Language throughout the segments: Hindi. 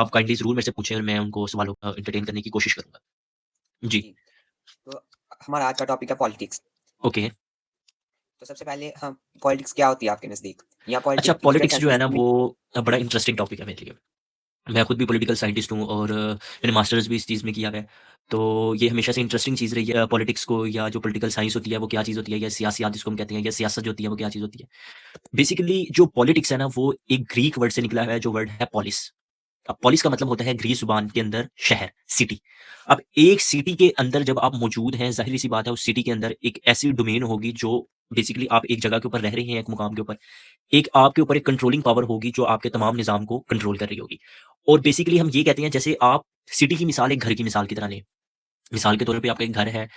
आप काइंडली ज़रूर मेरे से पूछें और मैं उनको सवालों का एंटरटेन करने की कोशिश करूँगा। जी, जी, तो हमारा आज का टॉपिक है पॉलिटिक्स। ओके। तो सबसे पहले हम पॉलिटिक्स क्या होती है आपके नज़दीक? या अच्छा, पॉलिटिक्स की पॉलिटिक्स जो है ना डेफिनेशन वो में बड़ा इंटरेस्टिंग टॉपिक है मेरे लिए। मैं खुद भी पॉलिटिकल साइंटिस्ट हूँ और मैंने मास्टर्स भी इस चीज़ में किया है। तो ये हमेशा से इंटरेस्टिंग चीज़ रही है पॉलिटिक्स को, या जो पॉलिटिकल साइंस होती है वो क्या चीज़ होती है, या सियासियात जिसको हम कहते हैं, या सियासत जो होती है वो क्या चीज़ होती है। बेसिकली जो पॉलिटिक्स है ना वो एक ग्रीक वर्ड से निकला है, जो वर्ड है पॉलिस। अब पॉलिस का मतलब होता है ग्रीस ज़ुबान के अंदर शहर, सिटी। अब एक सिटी के अंदर जब आप मौजूद हैं, ज़ाहिर-सी बात है उस सिटी के अंदर एक ऐसी डोमेन होगी जो बेसिकली आप एक जगह के ऊपर रह रहे हैं, एक मुकाम के ऊपर। एक आपके ऊपर एक कंट्रोलिंग पावर होगी जो आपके तमाम निज़ाम को कंट्रोल कर रही होगी। और बेसिकली हम ये कहते हैं, जैसे आप सिटी की मिसाल एक घर की मिसाल की तरह लें। मिसाल के तौर पे आपका एक घर है,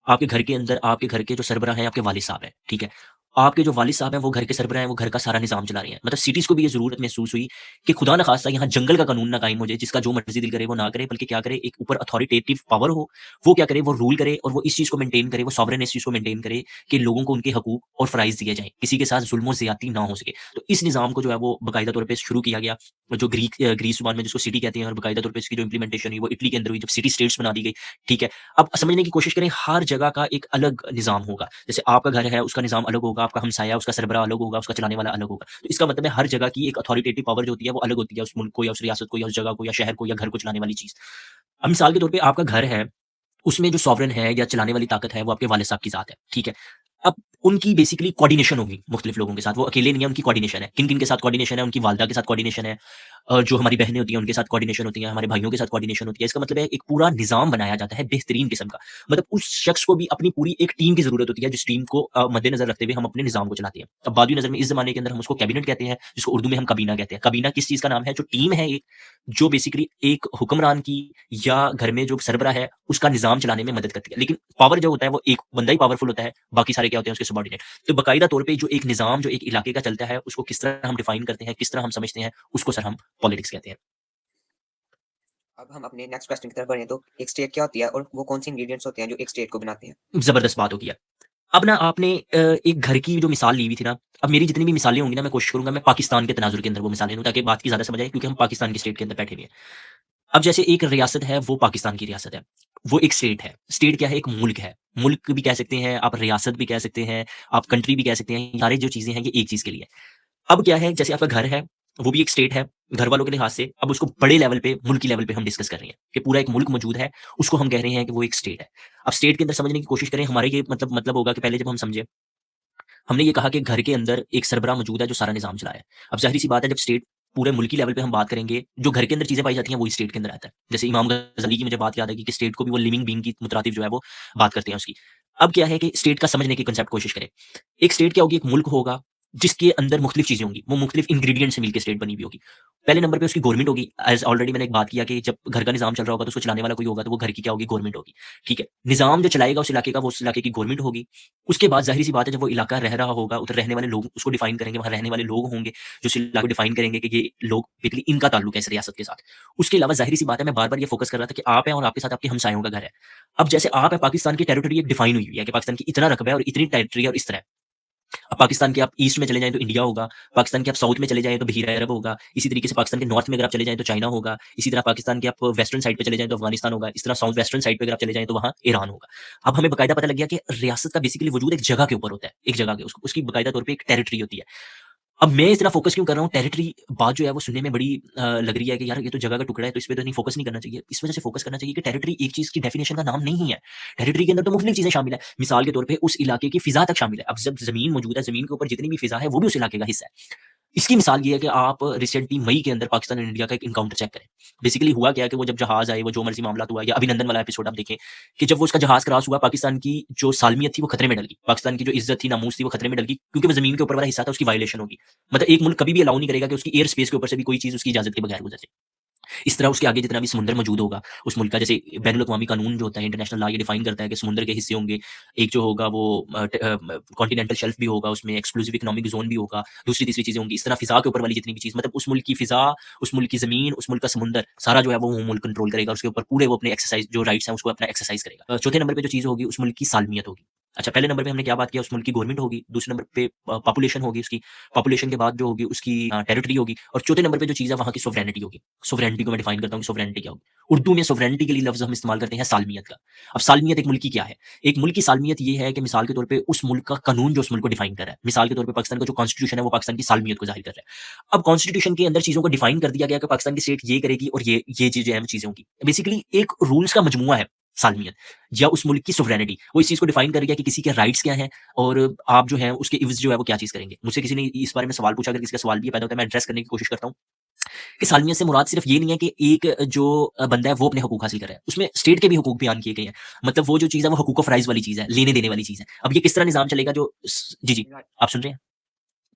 आपके घर के अंदर आपके घर के जो सरबराह हैं आपके वालिद साहब हैं, ठीक है? आपके जो वालिद साहब हैं वो घर के सरबराह हैं, वो घर का सारा निज़ाम चला रहे हैं। मतलब सिटीज़ को भी ये ज़रूरत महसूस हुई कि खुदा न ख़ास्ता यहाँ जंगल का कानून ना कायम हो जाए, जिसका जो मर्ज़ी दिल करे वो ना करे, बल्कि क्या करे, एक ऊपर अथॉरिटेटिव पावर हो, वो क्या करे, वो रूल करे और वो इस चीज़ को मेंटेन करे, वो सॉवरेन इस चीज़ को मेंटेन करे कि लोगों को उनके हकूक और फ़राइज़ दिए जाएँ, किसी के साथ ज़ुल्म और ज़्यादती ना हो सके। तो इस निज़ाम को जो है वो बाकायदा तौर पे शुरू किया गया, जो ग्रीस ज़ुबान में जिसको सिटी कहते हैं, और बाकायदा तौर पे इसकी जो इम्प्लीमेंटेशन हुई वो इटली के अंदर हुई, जब सिटी स्टेट्स बना दी गई, ठीक है? अब समझने की कोशिश करें, हर जगह का एक अलग निज़ाम होगा। जैसे आपका घर है, उसका निज़ाम अलग होगा, आपका हमसाया, उसका सरबराह अलग होगा, उसका चलाने वाला अलग होगा। तो इसका मतलब है हर जगह की एक अथॉरिटेटिव पावर जो होती है वो अलग होती है, उस मुल्क को या उस रियासत को या उस जगह को या शहर को या घर को चलाने वाली चीज़। अब मिसाल के तौर पे आपका घर है, उसमें जो सॉवरेन है या चलाने वाली ताकत है वो आपके वालिद साहब की ज़ात है, ठीक है? अब उनकी बेसिकली कोऑर्डिनेशन होगी मुख्तलिफ लोगों के साथ, वो अकेले नहीं है, उनकी कोऑर्डिनेशन है। किन-किन के साथ कोऑर्डिनेशन है? उनकी वालिदा के साथ कोऑर्डिनेशन है, जो हमारी बहनें होती हैं उनके साथ कोऑर्डिनेशन होती है, हमारे भाइयों के साथ कोऑर्डिनेशन होती है। इसका मतलब है एक पूरा निज़ाम बनाया जाता है बेहतरीन किस्म का। मतलब उस शख्स को भी अपनी पूरी एक टीम की ज़रूरत होती है, जिस टीम को मद्देनज़र रखते हुए हम अपने निज़ाम को चलाते हैं। अब बादवी नज़र में इस ज़माने के अंदर हम उसको कैबिनेट कहते हैं, जिसको उर्दू में हम काबीना कहते हैं। काबीना किस चीज़ का नाम है? जो टीम है एक, जो बेसिकली एक हुक्मरान की या घर में जो सरबराह है, उसका निज़ाम चलाने में मदद करती है। लेकिन पावर जो होता है वो एक बंदा ही पावरफुल होता है, बाकी सारे क्या होते हैं उसके सबॉर्डिनेट। तो बाकायदा तौर पे जो एक निज़ाम जो एक इलाके का चलता है, उसको किस तरह हम डिफाइन करते हैं, किस तरह हम समझते हैं, उसको सर हम पॉलिटिक्स कहते हैं। अब हम अपने नेक्स्ट क्वेश्चन की तरफ बढ़ें तो एक स्टेट क्या होती है और वो कौन-से इंग्रीडिएंट्स होते हैं जो एक स्टेट को बनाते हैं? ज़बरदस्त बात होगी है। अब ना आपने एक घर की जो मिसाल ली हुई थी ना, अब मेरी जितनी भी मिसालें होंगी ना मैं कोशिश करूँगा मैं पाकिस्तान के तनाज़ुर के अंदर वो मिसालें दूँ, ताकि बात की ज़्यादा समझ आए, क्योंकि हम पाकिस्तान की स्टेट के अंदर बैठे हुए हैं। अब जैसे एक रियासत है वो पाकिस्तान की रियासत है। वो एक स्टेट है। स्टेट क्या है? एक मुल्क है। मुल्क भी कह सकते हैं, आप रियासत भी कह सकते हैं, आप कंट्री भी कह सकते हैं। सारी जो चीज़ें हैं ये एक चीज़ के लिए है। अब क्या है, जैसे आपका घर है, वो भी एक स्टेट है, घर वालों के लिहाज से। अब उसको बड़े लेवल पे, मुल्की लेवल पे हम डिस्कस कर रहे हैं कि पूरा एक मुल्क मौजूद है, उसको हम कह रहे हैं कि वो एक स्टेट है। अब स्टेट के अंदर समझने की कोशिश करें, हमारे ये मतलब होगा कि पहले जब हम समझे, हमने ये कहा कि घर के अंदर एक सरबराह मौजूद है जो सारा निज़ाम चलाए। अब ज़ाहिर-सी बात है, जब स्टेट पूरे मुल्की लेवल पे हम बात करेंगे, जो घर के अंदर चीज़ें पाई जाती हैं, वही स्टेट के अंदर आता है। जैसे इमाम गज़ाली की मुझे बात याद आई कि स्टेट को भी वो लिविंग बीइंग की मुतरातिफ जो है वो बात करते हैं उसकी। अब क्या है कि स्टेट का समझने की कांसेप्ट कोशिश करें। एक स्टेट क्या होगी? एक मुल्क होगा, जिसके अंदर मुख्तलिफ चीज़ें होंगी। वो मुख्तलिफ इंग्रीडिएंट से मिलके स्टेट बनी हुई होगी। पहले नंबर पे उसकी गवर्नमेंट होगी। एज़ ऑलरेडी मैंने एक बात किया कि जब घर का निज़ाम चल रहा होगा तो उसको चलाने वाला कोई होगा, तो वो घर की क्या होगी? गवर्नमेंट होगी। ठीक है? निज़ाम जो चलाएगा उस इलाके का, वो उस इलाके की गवर्नमेंट होगी। उसके बाद ज़ाहिर-सी बात है, जब वो इलाका रह रहा होगा, उधर रहने वाले लोग उसको डिफाइन करेंगे, वहाँ रहने वाले लोग होंगे, जो उस इलाके को डिफाइन करेंगे कि ये लोग बेसिकली इनका ताल्लुक है इस रियासत के साथ। उसके अलावा ज़ाहिर-सी बात है, मैं बार-बार ये फ़ोकस कर रहा था कि आप हैं और आपके साथ आपके हमसायों का घर है। अब जैसे आप हैं, पाकिस्तान की टेरिटरी एक डिफाइन हुई हुई है कि पाकिस्तान की इतना रकबा है और इतनी टेरिटरी है और इस तरह है। अब पाकिस्तान के आप ईस्ट में चले जाएँ तो इंडिया होगा, पाकिस्तान के आप साउथ में चले जाएँ तो बहीरा अरब होगा, इसी तरीके से पाकिस्तान के नॉर्थ में अगर आप चले जाएँ तो चाइना होगा, इसी तरह पाकिस्तान के आप वेस्टर्न साइड पे चले जाएँ तो अफ़गानिस्तान होगा, इस तरह साउथ वेस्टर्न साइड पे अगर आप चले जाएँ तो वहाँ ईरान होगा। अब हमें बाकायदा पता लग गया कि रियासत का बेसिकली वजूद एक जगह के ऊपर होता है, एक जगह के उसकी बाकायदा तौर पे एक टेरिटरी होती है। अब मैं इतना फ़ोकस क्यों कर रहा हूँ, टेरिटरी बात जो है वो सुनने में बड़ी लग रही है कि यार ये तो जगह का टुकड़ा है, तो इस पे तो नहीं फ़ोकस नहीं करना चाहिए। इस वजह से फ़ोकस करना चाहिए कि टेरिटरी एक चीज़ की डेफिनिशन का नाम नहीं है। टेरिटरी के अंदर तो मुख्तलिफ चीज़ें शामिल हैं। मिसाल के तौर पे उस इलाके की फ़िज़ा तक शामिल है। अब जब ज़मीन मौजूद है, ज़मीन के ऊपर जितनी भी फ़िज़ा है वो भी उस इलाके का हिस्सा है। इसकी मिसाल ये है कि आप रिसेंटली मई के अंदर पाकिस्तान और इंडिया का एक एनकाउंटर चेक करें। बेसिकली हुआ क्या है कि वो जब जहाज़ आए, वो जो मर्ज़ी मामला हुआ, या अभिनंदन वाला एपिसोड आप देखें कि जब वो उसका जहाज़ क्रॉस हुआ, पाकिस्तान की जो सालमियत थी वो खतरे में डल गई। पाकिस्तान की जो इज़्ज़त थी, नामूस थी, वो खतरे में डल गई, क्योंकि वो ज़मीन के ऊपर वाला हिस्सा था, उसकी वायलेशन होगी। मतलब एक मुल्क कभी भी अलाउ नहीं करेगा कि उसकी एयर स्पेस के ऊपर से भी कोई चीज़ उसकी इजाज़त के बगैर गुज़र जाए। इस तरह उसके आगे जितना भी समुंदर मौजूद होगा, उस मुल्क का, जैसे बैनुल-अक़वामी कानून जो होता है, इंटरनेशनल लॉ ये डिफाइन करता है कि समुंदर के हिस्से होंगे। एक जो होगा वो कॉन्टिनेंटल शेल्फ भी होगा, उसमें एक्सक्लूसिव इकोनॉमिक ज़ोन भी होगा, दूसरी-तीसरी चीज़ें होंगी। इस तरह फ़िज़ा के ऊपर वाली जितनी भी चीज़, मतलब उस मुल्क की फ़िज़ा, उस मुल्क की ज़मीन, उस मुल्क का समुंदर, सारा जो है वो मुल्क कंट्रोल करेगा। उसके ऊपर पूरे वो अपने एक्सरसाइज़ जो राइट्स हैं उसको अपना एक्सरसाइज़ करेगा। चौथे नंबर पे जो चीज़ होगी उस मुल्क की सालमियत होगी। अच्छा, पहले नंबर पे हमने क्या बात किया, उस मुल्क की गवर्नमेंट होगी, दूसरे नंबर पे पॉपुलेशन होगी उसकी, पॉपुलेशन के बाद जो होगी उसकी टेरिटरी होगी, और चौथे नंबर पे जो चीज़ है वहाँ की सोवरेनिटी होगी। सोवरेनिटी को मैं डिफाइन करता हूँ कि सोवरेनिटी क्या होगी। उर्दू में सोवरेनिटी के लिए लफ्ज़ हम इस्तेमाल करते हैं सालमियत का। अब सालमियत एक मुल्क की क्या है? एक मुल्क की सालमियत ये है कि मिसाल के तौर पे उस मुल्क का कानून जो उस मुल्क को डिफाइन कर रहा है। मिसाल के तौर पे पाकिस्तान का जो कॉन्स्टिट्यूशन है वो पाकिस्तान की सालमियत को ज़ाहिर कर रहा है। अब कॉन्स्टिट्यूशन के अंदर चीज़ों को डिफाइन कर दिया गया कि पाकिस्तान की स्टेट ये करेगी और ये चीज़ें हैं वो चीज़ें होंगी। बेसिकली एक रूल्स का मजमूआ है सालमियत, या उस मुल्क की सोवरेनिटी। वो इस चीज़ को डिफाइन कर रही है कि किसी के राइट्स क्या हैं और आप जो है उसके इव्ज़ जो है वो क्या चीज़ करेंगे। मुझसे किसी ने इस बारे में सवाल पूछा, अगर किसी का सवाल भी पैदा होता है मैं एड्रेस करने की कोशिश करता हूँ कि सालमियत से मुराद सिर्फ ये नहीं है कि एक जो बंदा है वो अपने हकूक हासिल कर रहा है, उसमें स्टेट के भी हकूक बयान किए गए हैं। मतलब वो जो चीज़ है वो हकूक ऑफ राइज़ वाली चीज़ है, लेने देने वाली चीज़ है। अब ये किस तरह निज़ाम चलेगा जो जी, जी, इमरान आप सुन रहे हैं?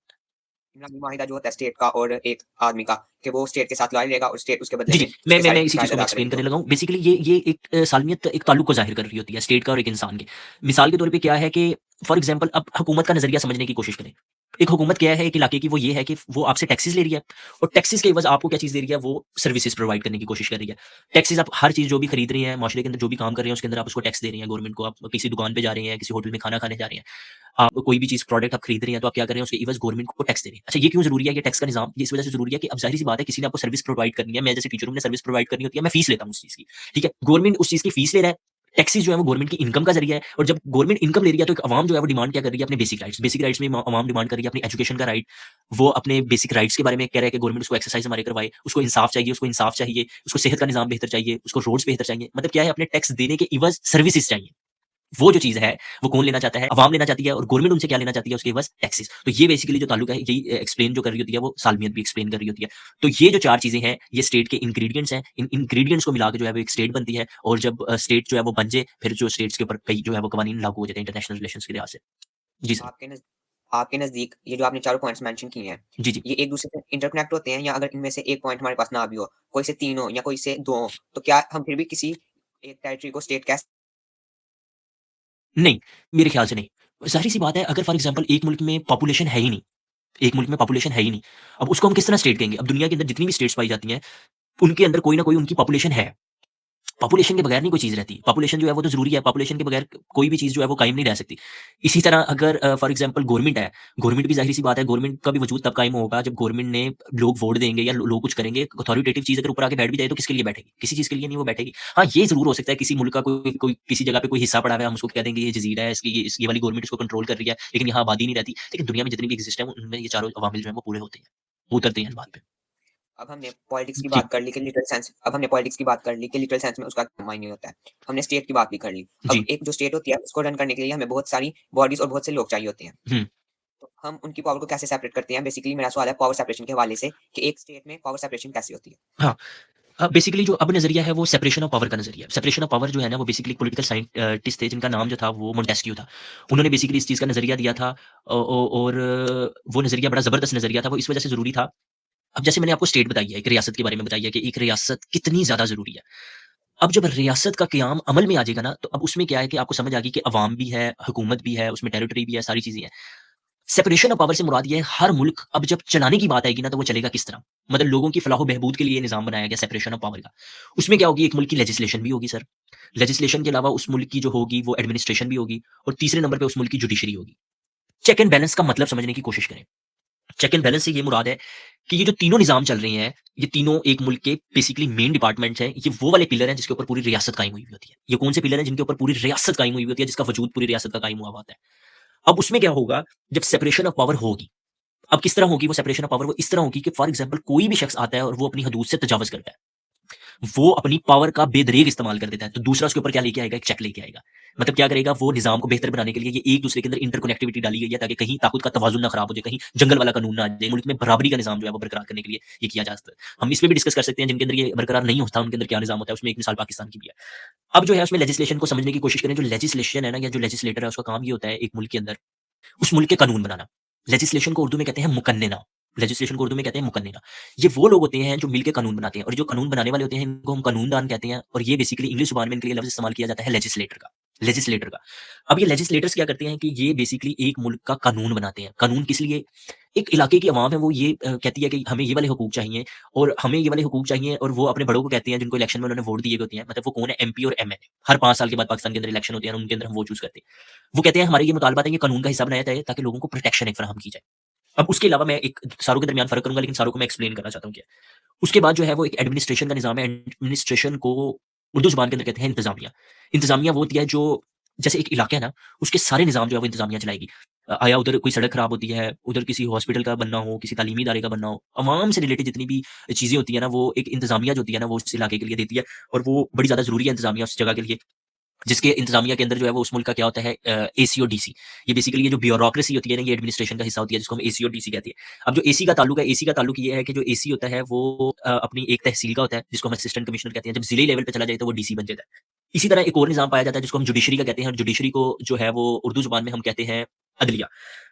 इमरान माहिदा जो होता है स्टेट का और एक आदमी का, कि वो स्टेट के साथ लॉयल रहेगा और स्टेट उसके बदले जी, जी। में मैं उसके मैं सारे मैं इसी चीज़ फ़राइज़ को मैं अदा एक्सप्लेन करेगी करने तो। लगा हूँ। बेसिकली ये एक सालमियत एक ताल्लुक को ज़ाहिर कर रही होती है, स्टेट का और एक इंसान के। मिसाल के तौर पे क्या है कि फॉर एग्ज़ाम्पल अब हुकूमत का नज़रिया समझने की कोशिश करें। एक हुकूमत क्या है एक इलाके की, वो ये है कि वो आपसे टैक्सेस ले रही है और टैक्सेस के एवज़ आपको क्या चीज़ दे रही है, वो सर्विसेज़ प्रोवाइड करने की कोशिश कर रही है। टैक्सेस आप हर चीज़ जो भी खरीद रही हैं, माशरे के अंदर जो भी काम कर रहे हैं, उसके अंदर आप उसको टैक्स दे रही हैं गवर्नमेंट को। आप किसी दुकान पे जा रहे हैं, किसी होटल में खाना खाने जा रहे हैं, आप कोई भी चीज़ प्रोडक्ट आप खरीद रही हैं, तो आप क्या कर रहे हैं, उसके एवज़ गवर्नमेंट को टैक्स दे रहे हैं। अच्छा, ये क्यों ज़रूरी है, ये टैक्स का निज़ाम ये इस वजह से ज़रूरी है कि अब ज़ाहिर-सी बात है किसी ने आपको सर्विस प्रोवाइड करनी है, मैं जैसे टीचर हूँ, मैंने सर्विस प्रोवाइड करनी होती है, मैं फीस लेता हूँ उस चीज़ की, ठीक है? गवर्नमेंट उस चीज़ की फीस ले रहा है, टैक्सेस जो है वो गवर्नमेंट की इनकम का ज़रिया है, और जब गवर्नमेंट इनकम ले रही है तो एक अवाम जो है वो डिमांड क्या कर रही है, अपने बेसिक राइट्स। बेसिक राइट्स में अवाम डिमांड कर रही है अपनी एजुकेशन का राइट, वो अपने बेसिक राइट्स के बारे में कह रहा है कि गवर्नमेंट उसको एक्सरसाइज़ हमारे करवाए, उसको इंसाफ चाहिए, उसको सेहत का निज़ाम बेहतर चाहिए, उसको रोड्स बेहतर चाहिए। मतलब क्या है, अपने टैक्स देने के इवज़ सर्विसेज़ चाहिए। वो जो चीज़ है, वो कौन लेना चाहता है? अवाम लेना चाहती है, और गवर्नमेंट उनसे क्या लेना चाहती है? उसके बस टैक्सेस। तो ये बेसिकली जो ताल्लुक है, यही एक्सप्लेन जो कर रही होती है, वो सालमियत भी एक्सप्लेन कर रही होती है। तो ये जो 4 चीज़ें हैं, ये स्टेट के इंग्रीडिएंट्स हैं। इन इंग्रीडिएंट्स को मिला के जो है वो एक स्टेट बनती है, और जब स्टेट जो है वो बन जाए, फिर जो स्टेट्स के ऊपर कई जो है वो कवानीन लागू हो जाते हैं इंटरनेशनल रिलेशंस के लिहाज से। जी सर। आपके नज़ आपके नज़दीक ये जो आपने चारों पॉइंट्स मेंशन किए हैं, जी, जी। ये एक-दूसरे से इंटरकनेक्ट होते हैं, या अगर इनमें से एक पॉइंट हमारे पास ना भी हो, कोई से 3 हो या कोई से 2 हो, तो क्या हम फिर भी किसी एक टेरिटरी को स्टेट कह नहीं, मेरे ख्याल से नहीं। ज़ाहिर-सी बात है, अगर फॉर एग्ज़ाम्पल एक मुल्क में पॉपुलेशन है ही नहीं, एक मुल्क में पॉपुलेशन है ही नहीं, अब उसको हम किस तरह स्टेट कहेंगे? अब दुनिया के अंदर जितनी भी स्टेट्स पाई जाती हैं, उनके अंदर कोई ना कोई उनकी पॉपुलेशन है। पॉपुलेशन के बगैर नहीं कोई चीज़ रहती। पॉपुलेशन जो है वो तो ज़रूरी है, पॉपुलेशन के बगैर कोई भी चीज़ जो है वो कायम नहीं रह सकती। इसी तरह अगर फॉर एग्ज़ाम्पल गवर्नमेंट है, गवर्नमेंट भी ज़ाहिर-सी बात है, गवर्नमेंट का भी वजूद तब कायम होगा जब गवर्नमेंट ने लोग वोट देंगे या लोग कुछ करेंगे। अथॉरिटेटिव चीज़ अगर ऊपर आके बैठ भी जाए तो किसके लिए बैठेगी? किसी चीज़ के लिए नहीं वो बैठेगी। हाँ, ये ज़रूर हो सकता है किसी मुल्क का कोई कोई किसी जगह पे कोई हिस्सा पड़ा हुआ है, हम उसको कह देंगे ये जज़ीरा है, इसकी ये वाली गवर्नमेंट इसको कंट्रोल कर रही है, लेकिन यहाँ आबादी नहीं रहती। लेकिन दुनिया में जितनी भी एक्सिस्ट है वो उनमें ये चारों अवामिल जो हैं वो पूरे होते हैं। वो उतरते हैं इस बात पे। अब हमने पॉलिटिक्स की जी, बात कर ली कि लिटरल सेंस अब हमने पॉलिटिक्स की बात कर ली कि लिटरल सेंस में उसका क्या मायने होता है। हमने स्टेट की बात भी कर ली। अब जी। एक जो स्टेट होती है उसको रन करने के लिए हमें बहुत सारी बॉडीज़ और बहुत से लोग चाहिए होते हैं। हुँ। तो हम उनकी पावर को कैसे सेपरेट करते हैं? बेसिकली मेरा सवाल है पावर सेपरेशन के हवाले से, कि एक स्टेट में पावर सेपरेशन कैसे होती है? हाँ। बेसिकली जो अब नज़रिया है वो सेपरेशन ऑफ पावर का नज़रिया है। सेपरेशन ऑफ पावर जो है ना वो बेसिकली पॉलिटिकल साइंटिस्ट थे जिनका नाम जो था वो मोंटेस्क्यू था। उन्होंने बेसिकली इस चीज़ का नज़रिया दिया था, और वो नज़रिया बड़ा ज़बरदस्त नज़रिया था। वो इस वज़ह से ज़रूरी था, अब जैसे मैंने आपको स्टेट बताई है, एक रियासत के बारे में बताई है कि एक रियासत कितनी ज़्यादा ज़रूरी है। अब जब रियासत का क़याम अमल में आ जाएगा ना, तो अब उसमें क्या है कि आपको समझ आ गई कि अवाम भी है, हुकूमत भी है, उसमें टेरिटरी भी है, सारी चीज़ें हैं। सेपरेशन ऑफ पावर से मुराद ये है, हर मुल्क अब जब चलाने की बात आएगी ना, तो वो चलेगा किस तरह? मतलब लोगों की फलाह-ओ-बहबूद के लिए ये निज़ाम बनाया गया सेपरेशन ऑफ पावर का। उसमें क्या होगी, एक मुल्क की लेजिस्लेशन भी होगी सर। लेजिस्लेशन के अलावा उस मुल्क की जो होगी वो एडमिनिस्ट्रेशन भी होगी, और तीसरे नंबर पे उस मुल्क की जुडिशरी होगी। चेक एंड बैलेंस का मतलब समझने की कोशिश करें। चेक एंड बैलेंस से ये मुराद है कि ये जो तीनों निज़ाम चल रहे हैं, ये तीनों एक मुल्क के बेसिकली मेन डिपार्टमेंट्स हैं। ये वो वाले पिलर हैं जिसके ऊपर पूरी रियासत कायम हुई हुई होती है। ये कौन से पिलर हैं जिनके ऊपर पूरी रियासत कायम हुई हुई होती है, जिसका वजूद पूरी रियासत का कायम हुआ हुआ होता है। अब उसमें क्या होगा, जब सेपरेशन ऑफ पावर होगी, अब किस तरह होगी वो सेपरेशन ऑफ पावर, वो इस तरह होगी कि फॉर एग्जांपल कोई भी शख्स आता है और वो अपनी हदूद से तजावुज़ करता है। वो अपनी पावर का बेदरेग इस्तेमाल कर देता है, तो दूसरा उसके ऊपर क्या लेके आएगा, एक चेक लेके आएगा। मतलब क्या करेगा, वो निज़ाम को बेहतर बनाने के लिए ये एक-दूसरे के अंदर इंटरकनेक्टिविटी डाली गई है, ताकि कहीं ताकत का तवाज़ुन ना खराब हो जाए, कहीं जंगल वाला कानून ना आ जाए। मुल्क में बराबरी का निज़ाम जो है वो बरकरार करने के लिए ये किया जा सकता है। हम इसमें भी डिस्कस कर सकते हैं, जिनके अंदर ये बरकरार नहीं होता, उनके अंदर क्या निज़ाम होता है, उसमें एक मिसाल पाकिस्तान की भी है। अब जो है उसमें लेजिस्लेशन को समझने की कोशिश करें, जो लेजिस्लेशन है ना, या जो लेजिस्लेटर है, उसका काम ये होता है एक मुल्क के अंदर उस मुल्क के कानून बनाना। लेजिस्लेशन को उर्दू में कहते हैं मुकन्निना। लेजिस्लेशन को उर्दू में कहते हैं मुकन्निना। ये वो लोग होते हैं जो मिल के कानून बनाते हैं, और जो कानून बनाने वाले होते हैं इनको हम कानूनदान कहते हैं, और ये बेसिकली इंग्लिश ज़ुबान में इनके लिए लफ्ज़ इस्तेमाल किया जाता है लेजिस्लेटर का। लेजिस्लेटर का। अब ये लेजिस्लेटर्स क्या करते हैं कि ये बेसिकली एक मुल्क का कानून बनाते हैं। कानून किस लिए? एक इलाके की अवाम है वो ये कहती है कि हमें ये वाले हुकूक चाहिए और हमें ये वाले हुकूक चाहिए और वो अपने बड़ों को कहते हैं जिनको इलेक्शन में उन्होंने वोट दिए होते हैं। मतलब वो कौन है? एमपी और एमएनए। हर 5 साल के बाद पाकिस्तान के अंदर इलेक्शन होते हैं और उनके अंदर हम वो चूज़ करते हैं। वो कहते हैं हमारे ये मुतालबात है, ये कानून का हिस्सा बनाया जाए ताकि लोगों को प्रोटेक्शन एक फराहम की जाए। अब उसके अलावा मैं एक सारों के दरमियान फ़र्क करूँगा लेकिन सारों को मैं एक्सप्लेन करना चाहता हूँ क्या है। उसके बाद जो है वो एक एडमिनिस्ट्रेशन का निज़ाम है। एडमिनिस्ट्रेशन को उर्दू ज़ुबान के अंदर कहते हैं इंतज़ामिया। इंतज़ामिया वो होती है जो जैसे एक इलाका है ना, उसके सारे निज़ाम जो है वो इंतज़ामिया चलाएगी। आया उधर कोई सड़क खराब होती है, उधर किसी हॉस्पिटल का बनना हो, किसी तालीमी इदारे का बनना हो, अवाम से रिलेटेड जितनी भी चीज़ें होती हैं ना, वो एक इंतज़ामिया जो होती है ना, वो उस इलाके के लिए देती है और वो बड़ी ज़्यादा ज़रूरी है इंतज़ामिया उस जगह के लिए। जिसके इंतज़ामिया के अंदर जो है वो उस मुल्क का क्या होता है एसी और डीसी। ये बेसिकली ये जो ब्यूरोक्रेसी होती है ना, ये एडमिनिस्ट्रेशन का हिस्सा होती है जिसको हम एसी और डीसी कहते हैं। अब जो एसी का ताल्लुक है, एसी का ताल्लुक ये है कि जो एसी होता है वो अपनी एक तहसील का होता है जिसको हम असिस्टेंट कमिश्नर कहते हैं। जब ज़िले लेवल पे चला जाए तो वो डीसी बन जाता है। इसी तरह एक और निज़ाम पाया जाता है जिसको हम जुडिशरी का कहते हैं और जुडिशरी को जो है वो उर्दू ज़ुबान में हम कहते हैं अदलिया।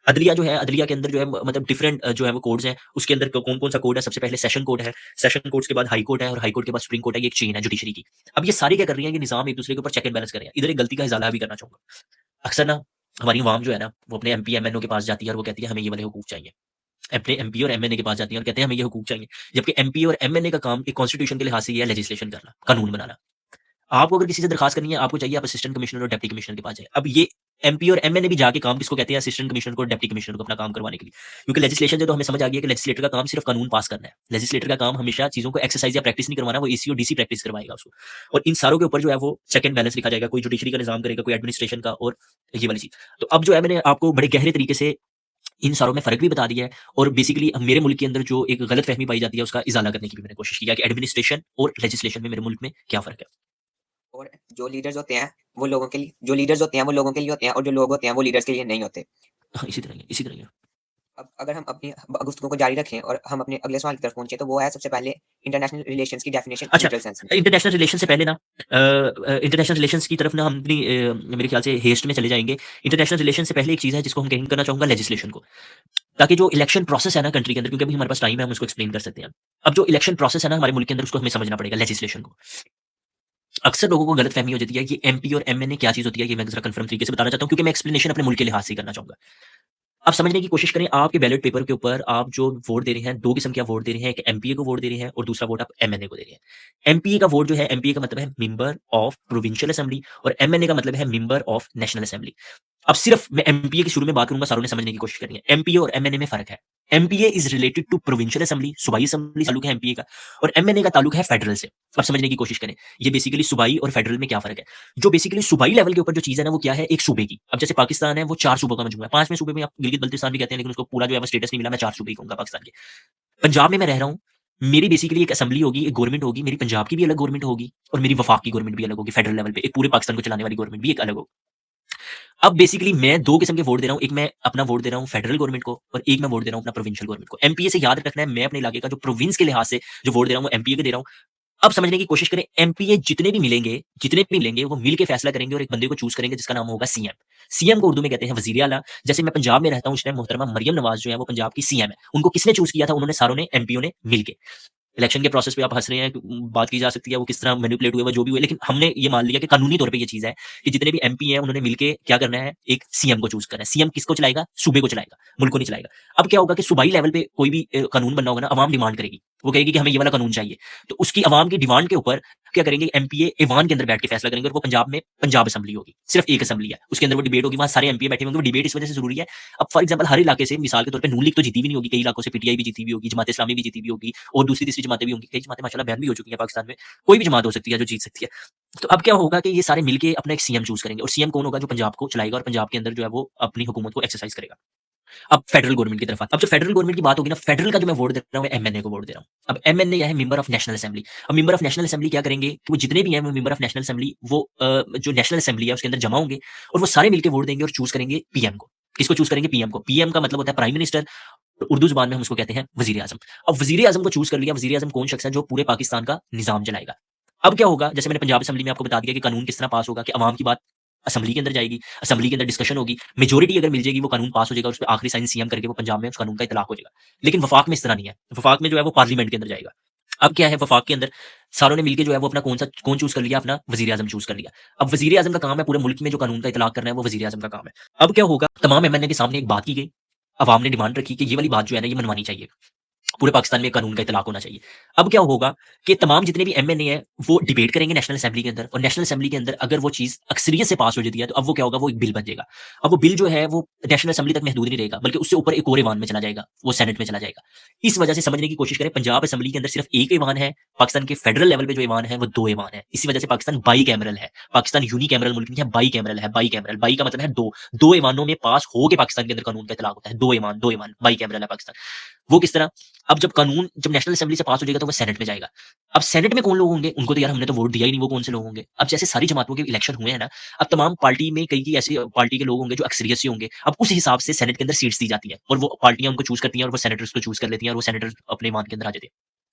अदलिया जो है, अदलिया के अंदर जो है मतलब डिफरेंट जो है वो कोड्स हैं। उसके अंदर कौन-कौन सा कोड है? सबसे पहले सेशन कोड है। सेशन कोड्स के बाद हाई कोर्ट है और हाई कोर्ट के बाद सुप्रीम कोर्ट है। ये एक चेन है जुडिशरी की। अब ये सारे क्या कर रही हैं? ये निज़ाम एक-दूसरे के ऊपर चेक एंड बैलेंस कर रहे हैं। इधर एक गलती का इज़ाला भी करना चाहूँगा। अक्सर ना हमारी अवाम जो है ना, वो अपने एमपी, एमएनओ के पास जाती है और वो कहती है हमें ये वाले हुकूक चाहिए। अपने एमपी और एमएनए के पास जाती है और कहते हैं हमें ये हुकूक चाहिए। जबकि एमपी और एमएनए का काम एक कॉन्स्टिट्यूशन के लिहाज से ये है लेजिस्लेशन करना, कानून बनाना। आपको अगर किसी से दरखास्त करनी है, आपको चाहिए आप असिस्टेंट कमिश्नर और डिप्टी कमिश्नर के पास जाएँ। अब ये एमपी और एमएनए भी जाके काम किसको कहते हैं? असिस्टेंट कमिश्नर को और डिप्टी कमिश्नर को अपना काम करवाने के लिए। क्योंकि लेजिस्लेशन से तो हमें समझ आ गई है कि लेजिस्लेटर का काम सिर्फ कानून पास करना है। लेजिस्लेटर का काम हमेशा चीज़ों को एक्सरसाइज़ या प्रैक्टिस नहीं करवाना, वो एसी और डीसी प्रैक्टिस करवाएगा उसको। और इन सारों के ऊपर जो है वो चेक एंड बैलेंस लिखा जाएगा। कोई जुडिशरी का निज़ाम करेगा, कोई एडमिनिस्ट्रेशन का और ये वाली चीज़। तो अब जो है मैंने आपको बड़े गहरे तरीके से इन सारों में फ़र्क भी बता दिया है और बेसिकली मेरे मुल्क के अंदर जो एक गलतफ़हमी पाई जाती है उसका इज़ाला करने की भी मैंने कोशिश की है कि एडमिनिस्ट्रेशन और लेजिस्लेशन में मेरे मुल्क में क्या फ़र्क है। और जो लीडर्स होते हैं, वो लोगों के लिए जो लीडर्स होते हैं, वो लोगों के लिए होते हैं और जो लोग होते हैं, वो लीडर्स के लिए नहीं होते। हाँ, इसी तरह ही है, इसी तरह ही है। अब अगर हम अपनी गुफ्तगू को जारी रखें और हम अपने अगले सवाल की तरफ पहुँचे, तो वो है सबसे पहले इंटरनेशनल रिलेशंस की डेफिनिशन अच्छा, लिटरल सेंस में। इंटरनेशनल रिलेशन से पहले ना इंटरनेशनल रिलेशंस की तरफ ना हम अपनी मेरे ख्याल से हेस्ट में चले जाएँगे। इंटरनेशनल रिलेशन से पहले एक चीज़ है जिसको हम कहीं करना चाहूँगा लेजिस्लेशन को। ताकि जो इलेक्शन प्रोसेस है ना कंट्री के अंदर क्योंकि अभी हमारे पास टाइम है हम उसको एक्सप्लेन कर सकते हैं। अब जो इलेक्शन प्रोसेस है ना हमारे मुल्क के अंदर उसको हमें समझना पड़ेगा लेजिस्लेशन को। अक्सर लोगों को गलतफ़हमी हो जाती है कि एमपी और एमएनए क्या चीज़ होती है ये मैं ज़रा कन्फर्म तरीके से बताना चाहता हूँ क्योंकि मैं एक्सप्लेनेशन अपने मुल्क के लिहाज से ही करना चाहूँगा। आप समझने की कोशिश करें, आपके बैलेट पेपर के ऊपर आप जो वोट दे रहे हैं, 2 किस्म के आप वोट दे रहे हैं, एक एमपीए को वोट दे रहे हैं और दूसरा वोट आप एमएनए को दे रहे हैं। एमपीए का वोट जो है, एमपीए का मतलब है मेंबर ऑफ प्रोविंशियल असेंबली और एमएनए का मतलब है मेंबर ऑफ नेशनल असेंबली। अब सिर्फ मैं एमपीए की शुरू में बात करूँगा, सारों ने समझने की कोशिश करनी है। एमपीए और एमएनए में फ़र्क है। MPA is related to provincial assembly, सूबाई असेंबली से ताल्लुक है एमपीए का और एमएनए का ताल्लुक है फेडरल से। अब समझने की कोशिश करें, ये बेसिकली सूबाई और फेडरल में क्या फ़र्क है? जो बेसिकली सूबाई लेवल के ऊपर जो चीज़ है ना, वो क्या है? एक सूबे की। अब जैसे पाकिस्तान है, वो 4 सूबों का मजमूआ है। 5वें सूबे में आप गिलगित-बल्तिस्तान भी कहते हैं, लेकिन उसको पूरा जो है वो स्टेटस नहीं मिला, मैं 4 सूबे ही कहूँगा पाकिस्तान के। पंजाब में मैं रह रहा हूँ, मेरी बेसिकली एक असेंबली होगी, एक गवर्नमेंट होगी, मेरी पंजाब की भी अलग गवर्नमेंट होगी और मेरी वफाक की गवर्नमेंट भी अलग होगी, फेडरल लेवल पे। एक पूरे पाकिस्तान को चलाने वाली गवर्नमेंट भी एक अलग होगी। अब बेसिकली मैं 2 किस्म के वोट दे रहा हूँ, एक मैं अपना वोट दे रहा हूँ फेडरल गवर्नमेंट को और एक मैं वोट दे रहा हूँ अपना प्रोविंशियल गवर्नमेंट को। एमपीए से याद रखना है, मैं अपने इलाके का जो प्रोविंस के लिहाज से जो वोट दे रहा हूँ, वो एमपीए को दे रहा हूँ। अब समझने की कोशिश करें, एमपीए जितने भी मिलेंगे, वो मिल के फैसला करेंगे और एक बंदे को चूज़ करेंगे जिसका नाम होगा सीएम। सीएम को उर्दू में कहते हैं वज़ीर आला। जैसे मैं पंजाब में रहता हूँ, इस टाइम मोहतरमा मरियम नवाज़ जो है, वो पंजाब की सीएम है। उनको किसने चूज़ किया था? उन्होंने सारों ने, एमपीओ ने मिल के। इलेक्शन के प्रोसेस पे आप हँस रहे हैं, बात की जा सकती है वो किस तरह मैनिपुलेट हुए, वो जो भी हुए, लेकिन हमने ये मान लिया कि कानूनी तौर पे ये चीज़ है कि जितने भी एमपी हैं, उन्होंने मिलके क्या करना है, एक सीएम को चूज़ करना है। सीएम किसको चलाएगा? सूबे को चलाएगा, मुल्क को नहीं चलाएगा। अब क्या होगा कि सूबाई लेवल पे कोई भी कानून बनना होगा ना, अवाम डिमांड करेगी। वो कहेगी कि हमें ये वाला कानून चाहिए। तो उसकी अवाम की डिमांड के ऊपर क्या करेंगे, एमपीए ऐवान के अंदर बैठ के फैसला करेंगे और वो पंजाब में पंजाब असेंबली होगी। सिर्फ एक असेंबली है, उसके अंदर वो डिबेट होगी, वहाँ सारे एमपीए बैठे होंगे। वो डिबेट इस वजह से ज़रूरी है, अब फॉर एग्ज़ाम्पल हर इलाके से मिसाल के तौर पे नून लीग तो जीती भी नहीं होगी, कई इलाकों से पीटीआई भी जीती हुई होगी, जमात इस्लामी भी जीती हुई होगी और दूसरी-तीसरी जमातें भी होंगी। कई जमातें माशाल्लाह बैन भी हो चुकी हैं पाकिस्तान में। कोई भी जमात हो सकती है जो जीत सकती है। तो अब क्या होगा कि ये सारे मिलके अपना एक सीएम चूज़ करेंगे और सीएम कौन होगा? जो पंजाब को चलाएगा और पंजाब के अंदर जो है वो अपनी हुकूमत को एक्सरसाइज़ करेगा। अब फेडरल गवर्नमेंट की तरफ आते हैं। अब जो फेडरल गवर्नमेंट की बात होगी ना, फेडरल का जो मैं वोट दे रहा हूँ, मैं एमएनए को वोट दे रहा हूँ। अब एमएनए क्या है? Member of national assembly. अब मेंबर ऑफ नेशनल असेंबली क्या करेंगे कि वो जितने भी हैं, वो मेंबर ऑफ नेशनल असेंबली वो जो नेशनल असेंबली है उसके अंदर जमा होंगे और वो सारे मिलके वोट देंगे और चूज़ करेंगे पीएम को। किसको चूज़ करेंगे? पीएम को। पीएम का मतलब होता है प्राइम मिनिस्टर, उर्दू ज़ुबान में हम उसको कहते हैं वज़ीर-ए-आज़म। अब वज़ीर-ए-आज़म को चूज़ कर लिया, वज़ीर-ए-आज़म कौन शख्स है जो पूरे पाकिस्तान का निज़ाम चलाएगा। अब क्या होगा, जैसे मैंने पंजाब असेंबली में आपको बता दिया कि कानून किस तरह पास होगा कि अवाम की बात असेंबली के अंदर जाएगी, असेंबली के अंदर डिस्कशन होगी, मेजॉरिटी अगर मिल जाएगी वो कानून पास हो जाएगा और उसपे आखिरी साइन सीएम करके वो पंजाब में उस कानून का इतलाक हो जाएगा। लेकिन वफ़ाक में इस तरह नहीं है, वफ़ाक में जो है वो पार्लियामेंट के अंदर जाएगा। अब क्या है वफाक के अंदर सारों ने मिलके जो है वो अपना कौन चूज़ कर लिया, अपना वज़ीर-ए-आज़म चूज़ कर लिया। अब वज़ीर-ए-आज़म का काम है पूरे मुल्क में जो कानून का इतलाक़ करना है वो वज़ीर-ए-आज़म का काम है। अब क्या होगा तमाम एमएनए के सामने एक बात की गई, अवाम ने डिमांड रखी कि ये वाली बात जो है ना ये मनवानी चाहिए। पूरे पाकिस्तान में कानून का इतलाक़ होना चाहिए। अब क्या होगा कि तमाम जितने भी एमएनए हैं, वो डिबेट करेंगे नेशनल असेंबली के अंदर और नेशनल असेंबली के अंदर अगर वो चीज़ अक्सरियत से पास हो जाती है, तो अब वो क्या होगा, वो एक बिल बन जाएगा। अब वो बिल जो है, वो नेशनल असेंबली तक महदूद नहीं रहेगा, बल्कि उससे ऊपर एक और ईवान में चला जाएगा, वो सेनेट में चला जाएगा। इस वजह से समझने की कोशिश करें, पंजाब असेंबली के अंदर सिर्फ एक ईवान है, पाकिस्तान के फेडरल लेवल पे जो ईवान है, वो 2 ईवान है। इसी वजह से पाकिस्तान बाइकैमरल है। पाकिस्तान यूनिकैमरल मुल्क नहीं है, बाइकैमरल है, बाइकैमरल। बाई का मतलब है 2, 2 ईवानों में पास हो के पाकिस्तान के अंदर कानून का इतलाक़ होता है। 2 ईवान, बाइकैमरल है पाकिस्तान। वो किस तरह? अब जब नेशनल असेंबली से पास हो जाएगा तो वो सेनेट में जाएगा। अब सेनेट में कौन लोग होंगे? उनको तो यार हमने तो वोट दिया ही नहीं, वो कौन से लोग होंगे? अब जैसे सारी जमातों के इलेक्शन हुए हैं ना, अब तमाम पार्टी में कई ऐसी पार्टी के लोग होंगे जो अक्सरियत से होंगे। अब उस हिसाब से सेनेट के अंदर सीट्स दी जाती है और वो पार्टियाँ उनको चूज़ करती हैं और वो सेनेटर्स को चूज़ कर लेती हैं और वो सेनेटर्स अपने ईमान के अंदर आ जाते हैं।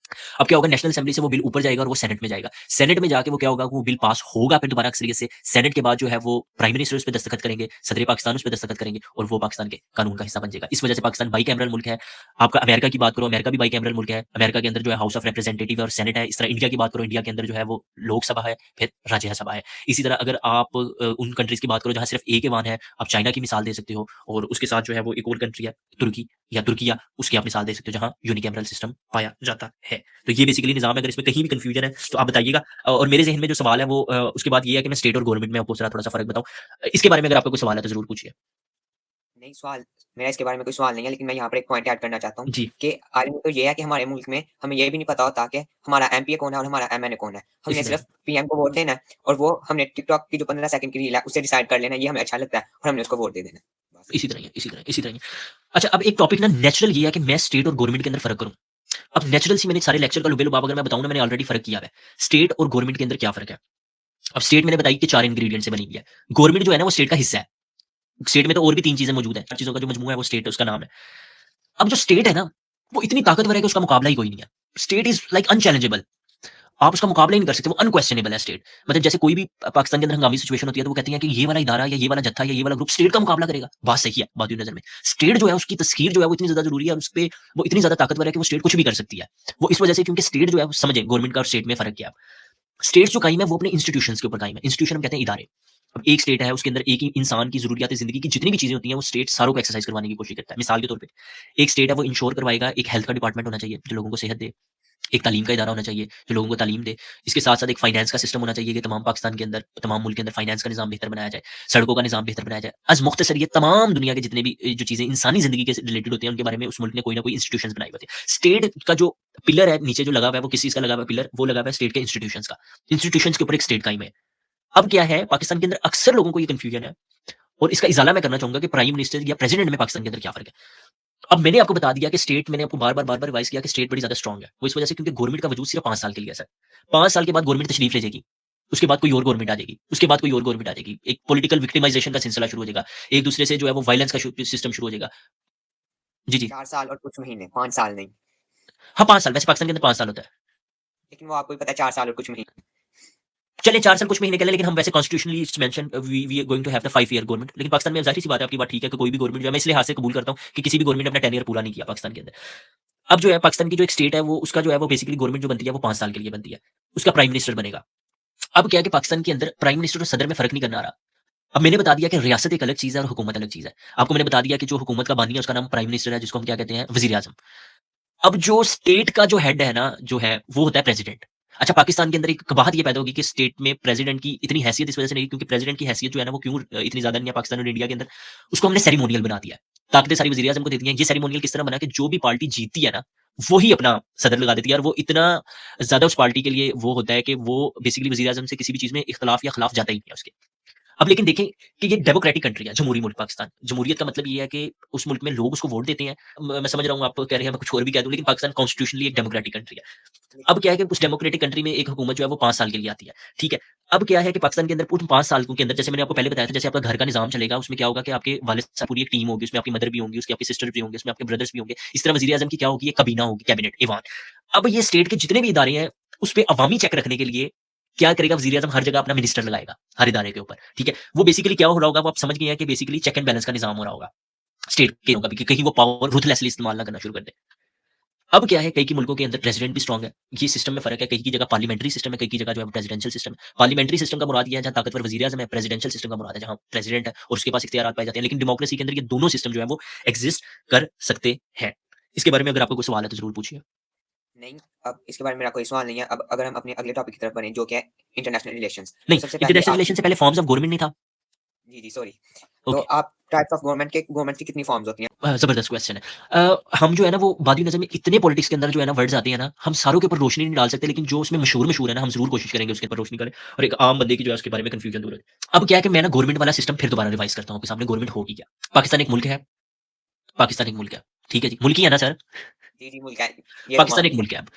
अब क्या होगा नेशनल असेंबली से वो बिल ऊपर जाएगा और वो सेनेट में जाएगा। सेनेट में जाके वो क्या होगा वो बिल पास होगा फिर दोबारा अक्सरियत से। सेनेट के बाद जो है वो प्राइम मिनिस्टर उस पे दस्तखत करेंगे, सदर पाकिस्तान उस पे दस्तखत करेंगे और वो पाकिस्तान के कानून का हिस्सा बन जाएगा। इस वजह से पाकिस्तान बाइकैमरल मुल्क है। आपका अमेरिका की बात करो, अमेरिका भी बाइकैमरल मुल्क है। अमेरिका के अंदर जो है हाउस ऑफ रिप्रेजेंटेटिव और सेनेट है। इस तरह इंडिया की बात करो, इंडिया के अंदर जो है वो लोकसभा है, फिर राज्यसभा है। इसी तरह अगर आप उन कंट्रीज़ की बात करो जहाँ सिर्फ एक ईवान है, आप चाइना की मिसाल दे सकते हो और उसके साथ जो है वो एक और कंट्री है तुर्की या तुर्किया, उसकी आप मिसाल दे सकते हो जहाँ यूनिकैमरल सिस्टम पाया जाता है। तो ये बेसिकली निज़ाम है, अगर इसमें कहीं भी कन्फ्यूजन है तो आप बताइएगा। और मेरे ज़हन में जो सवाल है वो उसके बाद ये है कि मैं स्टेट और गवर्नमेंट में आपको ज़रा थोड़ा-सा फ़र्क बताऊँ। इसके बारे में अगर आपका कोई सवाल है तो ज़रूर पूछिए। नहीं सवाल मेरा इसके बारे में कोई सवाल नहीं है, लेकिन मैं यहाँ पर एक पॉइंट ऐड करना चाहता हूँ जी, कि आलमी तो ये है कि हमारे मुल्क में हमें ये भी नहीं पता होता कि हमारा एमपीए कौन है और हमारा एमएनए कौन है। हमने इसी तरह सिर्फ पीएम को वोट देना है और वो हमने टिकटॉक की जो 15 सेकंड की रील है, उससे डिसाइड कर लेना है, ये हमें अच्छा लगता है और हमने उसको वोट दे देना है। बस। इसी तरह ही है, इसी तरह, इसी तरह ही है। अच्छा, अब एक टॉपिक ना नेचुरल ये है कि मैं स्टेट और गवर्नमेंट के अंदर फ़र्क करूँ। अब नेचुरल सी मैंने सारे लेक्चर का लुबे-लुबाब अगर मैं बताऊँ ना, मैंने ऑलरेडी फ़र्क किया हुआ है। स्टेट और गवर्नमेंट के अंदर क्या फ़र्क है? अब स्टेट मैंने बताई कि 4 इंग्रीडिएंट से बनी हुई है। गवर्नमेंट जो है ना वो स्टेट का हिस्सा है। स्टेट में तो और भी 3 चीज़ें मौजूद हैं। 4 चीज़ों का जो मजमूआ है वो स्टेट उसका नाम है। अब जो स्टेट है ना, वो इतनी ताकतवर है कि उसका मुकाबला ही कोई नहीं है। State is like unchallengeable. आप उसका मुकाबला ही नहीं कर सकते, वो अनक्वेश्चनेबल है स्टेट। मतलब जैसे कोई भी पाकिस्तान के अंदर हंगामी सिचुएशन होती है, तो वो कहती हैं कि ये वाला इदारा या ये वाला जत्था या ये वाला ग्रुप स्टेट का मुकाबला करेगा। बात सही है, बात नज़र में। स्टेट जो है उसकी तस्ख़ीर जो है वो इतनी ज़्यादा ज़रूरी है और उसपे वो इतनी ज़्यादा ताकतवर है कि वो स्टेट कुछ भी कर सकती है। वो इस वजह से क्योंकि स्टेट जो है समझें गवर्नमेंट का और स्टेट में फ़र्क क्या है। स्टेट्स जो कायम है वो अपने इंस्टीट्यूशंस के ऊपर कायम है। इंस्टीट्यूशन हम कहते हैं इदारे। अब एक स्टेट है उसके अंदर एक ही इंसान की ज़रूरियात ज़िंदगी की जितनी भी चीज़ें होती हैं वो स्टेट सारों को एक्सरसाइज़ करवाने की कोशिश करता है। मिसाल के तौर पे एक स्टेट है वो इंश्योर करवाएगा, एक हेल्थ का डिपार्टमेंट होना चाहिए जो लोगों को सेहत दे। एक तालीम का इदारा होना चाहिए जो लोगों को तालीम दे। इसके साथ-साथ एक फाइनेंस का सिस्टम होना चाहिए कि तमाम पाकिस्तान के अंदर, तमाम मुल्क के अंदर फाइनेंस का निज़ाम बेहतर बनाया जाए, सड़कों का निज़ाम बेहतर बनाया जाए। मुख्तसर ये तमाम दुनिया के जितने भी जो चीज़ें इंसानी ज़िंदगी के रिलेटेड होती हैं उनके बारे में उस मुल्क ने कोई ना कोई इंस्टीट्यूशंस बनाए होते हैं। स्टेट का जो पिलर है नीचे जो लगा हुआ है वो किस चीज़ का लगा हुआ है पिलर? वो लगा हुआ है स्टेट के इंस्टीट्यूशंस का। इंस्टीट्यूशंस के ऊपर एक स्टेट कायम है। अब क्या है पाकिस्तान के अंदर अक्सर लोगों को ये कन्फ्यूजन है और इसका इज़ाला मैं करना चाहूँगा कि प्राइम मिनिस्टर या प्रेज़िडेंट में पाकिस्तान के अंदर क्या फ़र्क है? अब मैंने आपको बता दिया कि स्टेट मैंने आपको बार-बार रिवाइज़ किया कि स्टेट बड़ी ज़्यादा स्ट्रांग है। वो इस वजह से क्योंकि गवर्नमेंट का वजूद सिर्फ़ 5 साल के लिए है सर। 5 साल के बाद गवर्नमेंट तशरीफ़ ले जाएगी। उसके बाद कोई और गवर्नमेंट आ जाएगी। उसके बाद कोई और गवर्नमेंट आ जाएगी। एक पॉलिटिकल विक्टिमाइज़ेशन का सिलसिला शुरू हो जाएगा। एक-दूसरे से जो है वो वायलेंस का सिस्टम शुरू हो जाएगा। जी, जी। 4 साल और कुछ महीने, 5 साल नहीं। हाँ, 5 साल वैसे पाकिस्तान के अंदर 5 साल होता है। लेकिन वो आपको भी पता है 4 साल और कुछ महीने। चलिए 4 साल कुछ महीने कह लें, लेकिन हम वैसे constitutionally it's mention we are going to have the 5 year government. लेकिन पाकिस्तान में ज़ाहिर-सी बात है, आपकी बात ठीक है कि कोई भी गवर्नमेंट जो है मैं इस लिहाज से कबूल करता हूँ कि किसी भी गवर्नमेंट ने अपना 10 ईयर पूरा नहीं किया पाकिस्तान के अंदर। अब जो है पाकिस्तान की जो एक स्टेट है वो उसका जो है वो बेसिकली गवर्नमेंट जो बनती है वो 5 साल के लिए बनती है। उसका प्राइम मिनिस्टर बनेगा। अब क्या है कि पाकिस्तान के अंदर प्राइम मिनिस्टर और सदर में फ़र्क नहीं करना आ रहा। अब मैंने बता दिया कि रियासत एक अलग चीज़ है और हुकूमत अलग चीज़ है। आपको मैंने बता दिया कि जो हुकूमत का बानी है उसका नाम प्राइम मिनिस्टर है जिसको हम क्या कहते हैं वज़ीर-ए-आज़म। अब जो स्टेट का जो हेड है ना, जो है वो होता है प्रेसिडेंट। अच्छा पाकिस्तान के अंदर एक कबाहत ये पैदा होगी कि स्टेट में प्रेसिडेंट की इतनी हैसियत इस वजह से नहीं क्योंकि प्रेसिडेंट की हैसियत जो है ना वो क्यों इतनी ज़्यादा नहीं है पाकिस्तान और इंडिया के अंदर, उसको हमने सेरेमोनियल बना दिया है। ताकतें सारी वज़ीर-ए-आज़म को दे दी हैं। ये सेरेमोनियल किस तरह बना कि जो भी पार्टी जीतती है ना, वो ही अपना सदर लगा देती है और वो इतना ज़्यादा उस पार्टी के लिए वो होता है कि वो बेसिकली वज़ीर-ए-आज़म से किसी भी चीज़ में इख्तिलाफ या खिलाफ जाता ही नहीं है उसके। अब लेकिन देखें कि ये डेमोक्रेटिक कंट्री है, जमहूरी मुल्क पाकिस्तान। जमहूरियत का मतलब ये है कि उस मुल्क में लोग उसको वोट देते हैं। मैं समझ रहा हूँ आप कह रहे हैं मैं कुछ और भी कह दूँ, लेकिन पाकिस्तान कॉन्स्टिट्यूशनली एक डेमोक्रेटिक कंट्री है। अब क्या है कि उस डेमोक्रेटिक कंट्री में एक हुकूमत जो है वो 5 साल के लिए आती है, ठीक है? अब क्या है कि पाकिस्तान के अंदर पूरे 5 साल के अंदर जैसे मैंने आपको पहले बताया था, जैसे आपका घर का निज़ाम चलेगा, उसमें क्या होगा कि आपके वालिद साहब पूरी एक टीम होगी, उसमें आपकी मदर भी होंगी, उसकी आपकी सिस्टर भी होंगे, उसमें आपके ब्रदर्स भी होंगे। इस तरह वज़ीर-ए-आज़म की क्या होगी, एक काबीना होगी, कैबिनेट, ईवान। अब ये स्टेट के जितने भी इदारे हैं, उसपे अवामी चेक रखने के लिए क्या करेगा वज़ीर-ए-आज़म हर जगह अपना मिनिस्टर लगाएगा, हर इदारे के ऊपर, ठीक है? वो बेसिकली क्या हो रहा होगा, वो आप समझ गए हैं कि बेसिकली चेक एंड बैलेंस का निज़ाम हो रहा होगा, स्टेट के होगा कि कहीं वो पावर रूथलेसली इस्तेमाल ना करना शुरू कर दें। अब क्या है, कई मुल्कों के अंदर प्रेसिडेंट भी स्ट्रांग है। ये सिस्टम में फ़र्क है, कई की जगह पार्लियामेंट्री सिस्टम है, कई की जगह जो है प्रेसिडेंशियल सिस्टम है। पार्लियामेंट्री सिस्टम का मुराद ये है जहाँ ताकतवर वज़ीर-ए-आज़म है, प्रेसिडेंशियल सिस्टम का मुराद है जहाँ प्रेसिडेंट है और उसके पास इख्तियारात पाए जाते हैं। लेकिन डेमोक्रेसी के अंदर ये दोनों सिस्टम जो है वो एक्सिस्ट कर सकते हैं। इसके बारे में अगर आपको कोई सवाल है तो ज़रूर पूछिए। नहीं, अब इसके बारे में मेरा कोई सवाल नहीं है। अब अगर हम अपने अगले टॉपिक की तरफ बढ़ें, जो कि है इंटरनेशनल रिलेशंस। तो नहीं, सबसे पहले इंटरनेशनल आप रिलेशन से पहले फॉर्म्स ऑफ गवर्नमेंट नहीं था? जी, सॉरी। तो ओके। आप टाइप्स ऑफ गवर्नमेंट की कितनी फॉर्म्स होती हैं? ज़बरदस्त क्वेश्चन है। हम जो है ना वो बादी नज़र में इतने पॉलिटिक्स के अंदर जो है ना वर्ड्स आते हैं ना, हम सारों के ऊपर रोशनी नहीं डाल सकते, लेकिन जो उसमें मशहूर-मशहूर है ना, हम ज़रूर कोशिश करेंगे उसके ऊपर रोशनी करें और एक आम बंदे की जो है उसके बारे में कन्फ्यूजन दूर हो जाए। अब क्या है कि मैं ना गवर्नमेंट वाला सिस्टम फिर दोबारा रिवाइज़ करता हूँ आपके सामने, गवर्नमेंट होगी क्या? पाकिस्तान एक मुल्क है, पाकिस्तान एक मुल्क है, ठीक है जी, मुल्क ही है ना सर? जी, जी, मुल्क है। ये तो पाकिस्तान मान एक लिया। मुल्क है अब।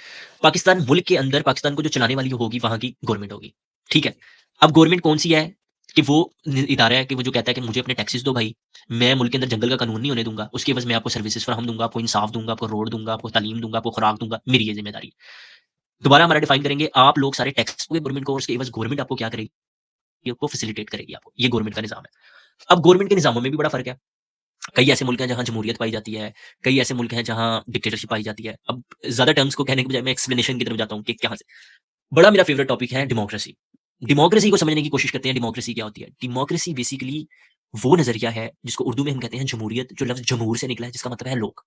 पाकिस्तान मुल्क के अंदर पाकिस्तान को जो चलाने वाली होगी, वहाँ की गवर्नमेंट होगी, ठीक है? जी, अब गवर्नमेंट कौन-सी है कि वो इदारा है कि वो जो कहता है कि मुझे अपने टैक्सेस दो भाई, मैं मुल्क के अंदर जंगल का कानून नहीं होने दूँगा, उसके एवज़ में आपको सर्विसेज़ फराहम दूँगा, आपको इंसाफ दूँगा, आपको रोड दूँगा, आपको तालीम दूँगा, आपको खुराक दूँगा, मेरी ये ज़िम्मेदारी है। दोबारा हमारा डिफाइन करेंगे, आप लोग सारे टैक्स दोगे गवर्नमेंट को और उसके एवज़ गवर्नमेंट आपको क्या करेगी? आपको फैसिलिटेट करेगी आपको, ये गवर्नमेंट का निज़ाम है। अब गवर्नमेंट के निज़ामों में भी बड़ा फ़र्क है। कई ऐसे मुल्क हैं जहाँ जमहूरियत पाई जाती है, कई ऐसे मुल्क हैं जहाँ डिक्टेटरशिप पाई जाती है। अब ज़्यादा टर्म्स को कहने के बजाय मैं एक्सप्लेनेशन की तरफ जाता हूँ कि कहाँ से बड़ा मेरा फ़ेवरेट टॉपिक है डेमोक्रेसी। डेमोक्रेसी को समझने की कोशिश करते हैं, डेमोक्रेसी क्या होती है? डेमोक्रेसी बेसिकली वो नज़रिया है जिसको उर्दू में हम कहते हैं जमहूरियत, जो लफ्ज़ जमूर से निकला है जिसका मतलब है लोग।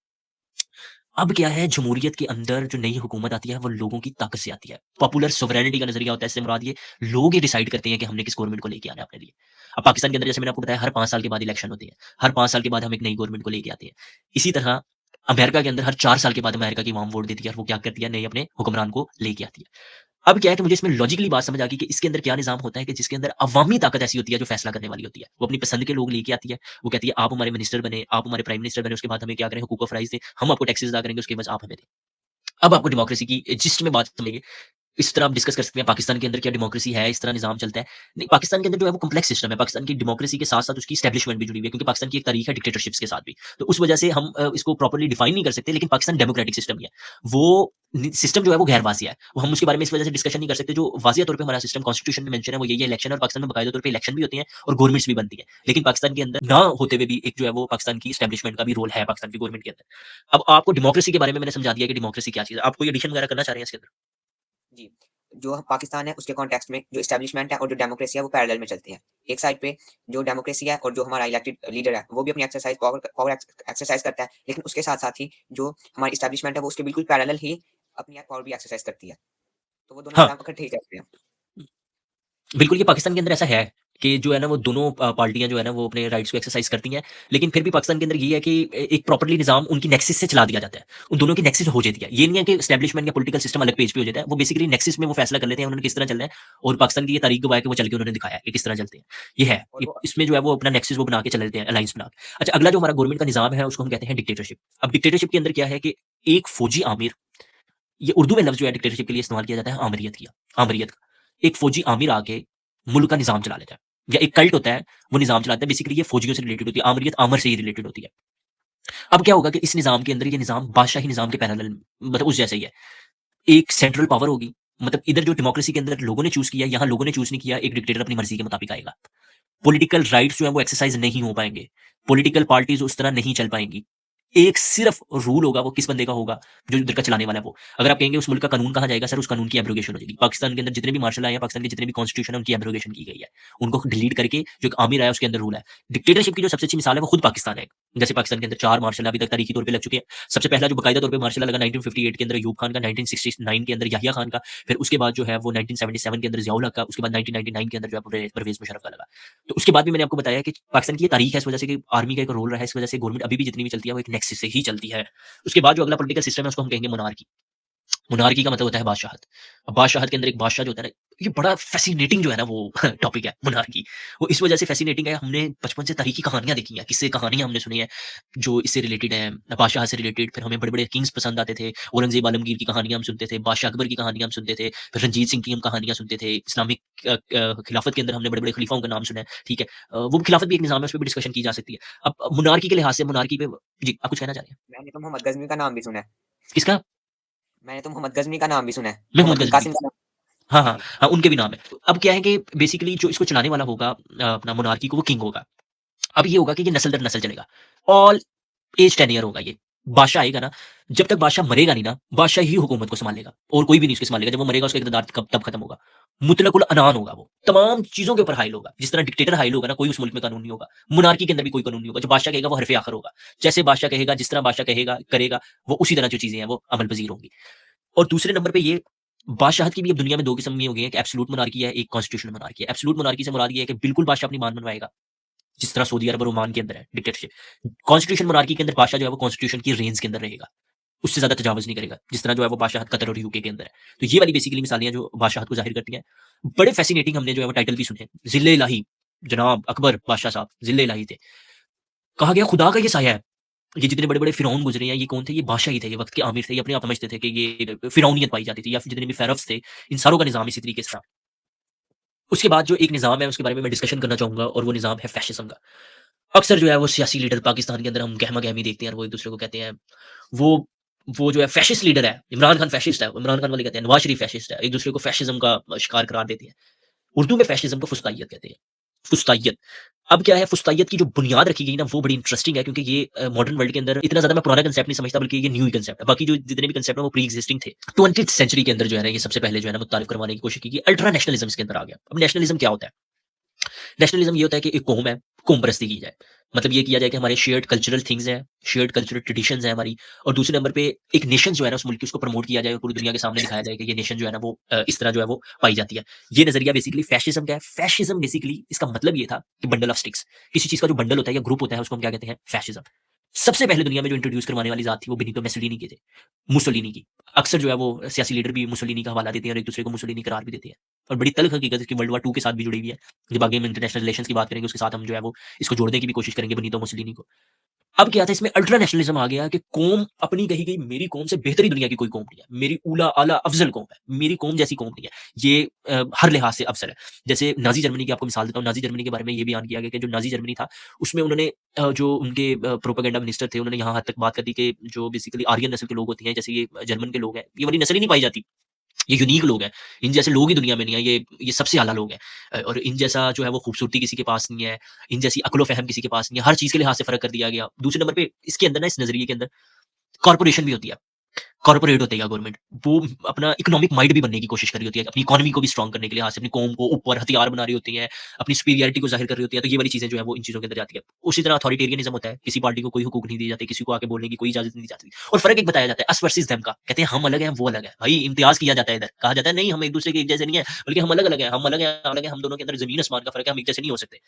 अब क्या है, जमहूरियत के अंदर जो नई हुकूमत आती है वो लोगों की ताकत से आती है। पॉपुलर सोवरेनिटी का नज़रिया होता है, इससे मुराद ये लोग ही डिसाइड करते हैं कि हमने किस गवर्नमेंट को लेके आना है अपने लिए। अब पाकिस्तान के अंदर जैसे मैंने आपको बताया हर 5 साल के बाद इलेक्शन होती है। हर 5 साल के बाद हम एक नई गवर्नमेंट को लेके आते हैं। इसी तरह अमेरिका के अंदर हर 4 साल के बाद अमेरिका की अवाम वोट देती है और वो क्या करती है, नए अपने हुक्मरान को लेके आती है। अब क्या है कि मुझे इसमें लॉजिकली बात समझ आ गई कि इसके अंदर क्या निज़ाम होता है कि जिसके अंदर अवामी ताकत ऐसी होती है जो फैसला करने वाली होती है। वो अपनी पसंद के लोग लेके आती है। वो कहती है आप हमारे मिनिस्टर बने, आप हमारे प्राइम मिनिस्टर बने, उसके बाद हमें क्या करें, हुकूक ऑफ राइट्स दें, हम आपको टैक्सेस अदा करेंगे, उसके बाद आप हमें दें। अब आपको डेमोक्रेसी की जिस्ट में बात समझिए, इस तरह आप डिस्कस कर सकते हैं पाकिस्तान के अंदर क्या डेमोक्रेसी है, इस तरह निज़ाम चलता है। नहीं, पाकिस्तान के अंदर जो है वो कॉम्प्लेक्स सिस्टम है। पाकिस्तान की डेमोक्रेसी के साथ-साथ उसकी एस्टैब्लिशमेंट भी जुड़ी हुई है क्योंकि पाकिस्तान की एक तारीख है डिक्टेटरशिप्स के साथ भी। तो उस वजह से हम इसको प्रॉपर्ली डिफाइन नहीं कर सकते, लेकिन पाकिस्तान डेमोक्रेटिक सिस्टम ही है। वो सिस्टम जो है वो गैर वाज़िया है। वो हम उसके बारे में इस वजह से डिस्कशन नहीं कर सकते। जो वाज़िया तौर पे हमारा सिस्टम कॉन्स्टिट्यूशन में मेंशन है वो यही है, इलेक्शन, और पाकिस्तान में बाकायदा तौर पे इलेक्शन भी होती हैं और गवर्नमेंट्स भी बनती हैं। लेकिन पाकिस्तान के अंदर ना होते हुए भी एक जो है वो पाकिस्तान की एस्टैब्लिशमेंट का भी रोल है पाकिस्तान की गवर्नमेंट के अंदर। अब आपको डेमोक्रेसी के बारे में मैंने समझा दिया कि डेमोक्रेसी क्या चीज़ है। आप कोई एडिशन वगैरह करना चाह रहे हैं इसके अंदर? जी। जो पाकिस्तान है उसके कॉन्टेक्स्ट में जो एस्टैब्लिशमेंट है और जो डेमोक्रेसी है वो पैरेलल में चलती है। एक साइड पे जो डेमोक्रेसी है और जो हमारा इलेक्टेड लीडर है वो भी अपनी पावर एक्सरसाइज करता है। लेकिन उसके साथ-साथ ही जो हमारी एस्टैब्लिशमेंट है वो उसके बिल्कुल पैरेलल ही अपनी पावर भी एक्सरसाइज करती है। तो वो दोनों हाँ। निज़ाम इकट्ठे ही चलते हैं। बिल्कुल, ये पाकिस्तान के अंदर ऐसा है कि जो है ना वो दोनों पार्टियाँ जो है ना वो अपने राइट्स को एक्सरसाइज़ करती हैं। लेकिन फिर भी पाकिस्तान के अंदर ये है कि एक प्रॉपर्ली निज़ाम उनकी नेक्सिस से चला दिया जाता है। उन दोनों की नेक्सिस हो जाती है। ये नहीं है कि एस्टैब्लिशमेंट या पॉलिटिकल सिस्टम अलग पेज पे हो जाता है। वो बेसिकली नेक्सिस में वो फैसला कर लेते हैं उन्होंने किस तरह चलना है, और पाकिस्तान की ये तारीख गवाह है कि वो चल के उन्होंने दिखाया है कि किस तरह चलते हैं। ये है, और ये वो इसमें जो है वो अपना नेक्सिस वो बना के चल लेते हैं, अलायंस बना के। अच्छा, अगला जो हमारा गवर्नमेंट का निज़ाम है उसको हम कहते हैं डिक्टेटरशिप। अब डिक्टेटरशिप के अंदर क्या है कि एक फौजी आमिर, ये उर्दू में लफ्ज़ जो है डिक्टेटरशिप के लिए इस्तेमाल किया जाता है आमरियत का। एक फौजी आमिर आके मुल्क का निज़ाम चला लेता है, या एक कल्ट होता है, वो निज़ाम चलाता है। बेसिकली ये फौजियों से रिलेटेड होती है, आमरियत आमर से ही रिलेटेड होती है। अब क्या होगा कि इस निज़ाम के अंदर ये निज़ाम बादशाही निज़ाम के पैरेलल मतलब उस जैसा ही है। एक सेंट्रल पावर होगी, मतलब इधर जो डेमोक्रेसी के अंदर लोगों ने चूज़ किया, यहाँ लोगों ने चूज़ नहीं किया, एक डिक्टेटर अपनी मर्ज़ी के मुताबिक आएगा। पॉलिटिकल राइट्स जो है वो एक्सरसाइज़ नहीं हो पाएँगे। पॉलिटिकल पार्टीज़ उस तरह नहीं चल पाएँगी। एक सिर्फ़ रूल होगा, वो किस बंदे का होगा, जो इधर का चलाने वाला है वो। अगर आप कहेंगे उस मुल्क का कानून कहाँ जाएगा, सर उस कानून की एब्रोगेशन हो जाएगी। पाकिस्तान के अंदर जितने भी मार्शल आए हैं, पाकिस्तान के जितने भी कॉन्स्टिट्यूशन है, उनकी एब्रोगेशन की गई है। उनको डिलीट करके जो एक आमिर आया उसके अंदर रूल है। डिक्टेटरशिप की जो सबसे अच्छी मिसाल है वो खुद पाकिस्तान है। जैसे पाकिस्तान के अंदर 4 मार्शल अभी तक तारीखी तौर पे लग चुके हैं। सबसे पहला जो बाकायदा तौर पे मार्शल लगा 1958 के अंदर अयूब खान का, 1969 के अंदर याहिया खान का, फिर उसके बाद जो है वो 1977 के अंदर ज़ियाउल हक का, उसके बाद 1999 के अंदर जो है परवेज़ मुशर्रफ का लगा। तो उसके बाद भी मैंने आपको बताया कि पाकिस्तान की ये तारीख है इस वजह से कि आर्मी का एक रोल रहा है, इस वजह से गवर्नमेंट अभी भी जितनी भी चलती है वो एक नेक्सिस से ही चलती है। उसके बाद जो अगला पॉलिटिकल सिस्टम है उसको हम कहेंगे मोनार्की। मोनार्की का मतलब होता है बादशाहत। अब बादशाहत के अंदर एक बादशाह जो होता है ना, ये बड़ा फ़ैसिनेटिंग जो है ना वो टॉपिक है मोनार्की। वो इस वजह से फ़ैसिनेटिंग है, हमने बचपन से तारीखी कहानियाँ देखी हैं, किस्से कहानियाँ हमने सुनी हैं, जो इससे रिलेटेड हैं, बादशाह से रिलेटेड। फिर हमें बड़े-बड़े किंग्स पसंद आते थे, औरंगज़ेब आलमगीर की कहानियाँ हम सुनते थे, बादशाह अकबर की कहानियाँ हम सुनते थे, फिर रंजीत सिंह की हम कहानियाँ सुनते थे, इस्लामिक खिलाफत के अंदर हमने बड़े-बड़े खलीफाओं का नाम सुना है, ठीक है। वो खिलाफत भी एक निज़ाम है, उसपे भी डिस्कशन की जा सकती है। अब मोनार्की के लिहाज़ से मोनार्की पे जी, आप कुछ कहना चाह रहे हैं? मैंने तो मोहम्मद गज़नवी का नाम भी सुना है। किसका? मैंने तो मोहम्मद गज़नवी का नाम भी सुना है। महमूद मोहम्मद बिन गज़नवी। कासिम का नाम। हाँ, जी, हाँ, जी। हाँ, उनके भी नाम है। अब क्या है कि बेसिकली जो इसको चलाने वाला होगा अपना मोनार्की को, वो किंग होगा। अब ये होगा कि ये नस्ल दर नस्ल चलेगा। ऑल एज टेन्योर होगा ये। बादशाह आएगा ना, जब तक बादशाह मरेगा नहीं ना, बादशाह ही हुकूमत को सँभालेगा और कोई भी नहीं उसको सँभालेगा। जब वो मरेगा उसका इक़्तिदार कब तब खत्म होगा। मुतलकुल अनान होगा वो, तमाम चीज़ों के ऊपर हाइल होगा। जिस तरह डिक्टेटर हाइल होगा ना, कोई उस मुल्क में कानून नहीं होगा। मोनार्की के अंदर भी कोई कानून नहीं होगा। जो बादशाह कहेगा वो हरफ़ आख़िर होगा। जैसे बादशाह कहेगा, जिस तरह बादशाह कहेगा करेगा, वो उसी तरह जो चीज़ें हैं वो अमल पज़ीर होंगी। और दूसरे नंबर पे ये बादशाहत की भी अब दुनिया में 2 किस्म की हो गई है, एक एब्सोल्यूट मोनार्की है, एक कॉन्स्टिट्यूशनल मोनार्की है। एब्सोल्यूट मोनार्की से मुराद ये है कि बिल्कुल बादशाह अपनी मान मनवाएगा, जिस तरह सऊदी अरब और ओमान के अंदर है डिक्टेटरशिप। कॉन्स्टिट्यूशन मोनार्की के अंदर बादशाह जो है वो कॉन्स्टिट्यूशन की रेंज के अंदर रहेगा। उससे ज़्यादा तजावुज़ नहीं करेगा, जिस तरह जो है वो बादशाहत कतर और यूके के अंदर है। तो ये वाली बेसिकली मिसालें हैं जो बादशाहत को ज़ाहिर करती हैं। बड़े फ़ैसिनेटिंग हमने जो है वो टाइटल भी सुने। ज़िल-ए-इलाही, जनाब अकबर बादशाह साहब ज़िल-ए-इलाही थे। कहा गया खुदा का ये साया है। ये जितने बड़े-बड़े फ़िरौन गुज़रे हैं, ये कौन थे? ये बादशाह ही थे, ये वक़्त के आमिर थे। ये अपने आप समझते थे कि ये फ़िरौनियत पाई जाती थी या फिर जितने भी फ़ेरव्स थे, इन सारों का निज़ाम इसी तरीके से था। उसके बाद जो एक निज़ाम है, उसके बारे में मैं डिस्कशन करना चाहूँगा और वो निज़ाम है फ़ैशिज़्म का। अक्सर जो है वो सियासी लीडर पाकिस्तान के अंदर हम गहमा-गहमी देखते हैं और वो एक-दूसरे को कहते हैं, वो वो जो है फ़ैशिस्ट लीडर है, इमरान खान फ़ैशिस्ट है, इमरान खान वाले कहते हैं नवाज़ शरीफ फ़ैशिस्ट है, एक-दूसरे को फ़ैशिज़्म का शिकार करार देते हैं। उर्दू में फ़ैशिज़्म को फ़ुस्तायत कहते हैं। फ़ुस्तायत। अब क्या है फ़ुस्तायत की जो बुनियाद रखी गई ना वो बड़ी इंटरेस्टिंग है क्योंकि ये मॉडर्न वर्ल्ड के अंदर इतना ज़्यादा मैं पुराना कांसेप्ट नहीं समझता बल्कि ये न्यू ही कांसेप्ट है। बाकी जो जितने भी कांसेप्ट हैं वो प्री एक्जिस्टिंग थे। 20th सेंचुरी के अंदर जो है ना ये सबसे पहले जो है ना मुतारिफ करवाने की कोशिश की गई। अल्ट्रा नेशनलिज़्म इसके अंदर आ गया। अब नेशनलिज़्म क्या होता है? नेशनलिज़्म ये होता है कि एक कौम है, कौम परस्ती की जाए। मतलब ये किया जाए कि हमारे शेयर्ड कल्चरल थिंग्स हैं, शेयर्ड कल्चरल ट्रेडिशंस हैं हमारी और दूसरे नंबर पे एक नेशन जो है ना उस मुल्क की उसको प्रमोट किया जाए और पूरी दुनिया के सामने दिखाया जाए कि ये नेशन जो है ना वो इस तरह जो है वो पाई जाती है। ये नज़रिया बेसिकली फैशिज़्म का है। फैशिज़्म बेसिकली इसका मतलब ये था कि बंडल ऑफ स्टिक्स। किसी चीज़ का जो बंडल होता है या ग्रुप होता है उसको हम क्या कहते हैं? फैशिज़्म। सबसे पहले दुनिया में जो इंट्रोड्यूस करवाने वाली ज़ात थी वो बेनिटो मुसोलिनी की थे। मुसोलिनी की। अक्सर जो है वो सियासी लीडर भी मुसोलिनी का हवाला देते हैं और एक-दूसरे को मुसोलिनी करार भी देते हैं। और बड़ी तल्ख़ हकीकत इसकी वर्ल्ड वॉर 2 के साथ भी जुड़ी हुई है। जब आगे हम इंटरनेशनल रिलेशंस की बात करेंगे उसके साथ हम जो है वो इसको जोड़ने की भी कोशिश करेंगे बेनिटो मुसोलिनी को। अब क्या था इसमें अल्ट्रा नेशनलिज़्म आ गया कि कौम अपनी कही गई मेरी कौम से बेहतरी दुनिया की कोई कौम नहीं है। मेरी ऊला आला अफ़ज़ल कौम है। मेरी कौम जैसी कौम नहीं है। ये हर लिहाज़ से अफ़ज़ल है। जैसे नाज़ी जर्मनी की आपको मिसाल देता हूँ। नाज़ी जर्मनी के बारे में ये बयान किया गया कि जो नाज़ी जर्मनी था उसमें उन्होंने जो उनके प्रोपेगेंडा मिनिस्टर थे उन्होंने यहाँ हद तक बात कर दी कि जो बेसिकली आर्यन नस्ल के लोग होते हैं जैसे ये जर्मन के लोग हैं, ये वाली नस्ल ही नहीं पाई जाती। ये यूनिक लोग हैं। इन जैसे लोग ही दुनिया में नहीं है। ये सबसे आला लोग हैं। और इन जैसा जो है वो खूबसूरती किसी के पास नहीं है। इन जैसी अक्ल-ओ-फ़हम किसी के पास नहीं है। हर चीज़ के लिहाज़ से फ़र्क कर दिया गया। दूसरे नंबर पे इसके अंदर ना इस नज़रिए के अंदर कॉर्पोरेशन भी होती है। कॉर्पोरेट होती है गवर्नमेंट। वो अपना इकोनॉमिक माइंड भी बनने की कोशिश कर रही होती है। अपनी इकोनॉमी को भी स्ट्रॉन्ग करने के लिहाज़ से अपनी कौम को ऊपर हथियार बना रही होती है। अपनी सुपीरियॉरिटी को ज़ाहिर कर रही होती है। तो ये वाली चीज़ें जो है वो इन चीज़ों के अंदर जाती है। उसी तरह अथॉरिटेरियनिज़्म होता है। किसी पार्टी को कोई हुकूक नहीं दिए जाते। किसी को आके बोलने की कोई इजाज़त नहीं दी जाती। और फ़र्क एक बताया जाता है अस वर्सेस देम का। कहते हैं हम अलग हैं, वो अलग है। भाई इम्तियाज़ किया जाता है इधर। कहा जाता है नहीं हम एक-दूसरे के एक जैसे नहीं है, बल्कि हम अलग-अलग हैं, हम अलग हैं, अलग हैं, हम दोनों के अंदर ज़मीन आसमान का फ़र्क है, हम एक जैसे नहीं हो सकते।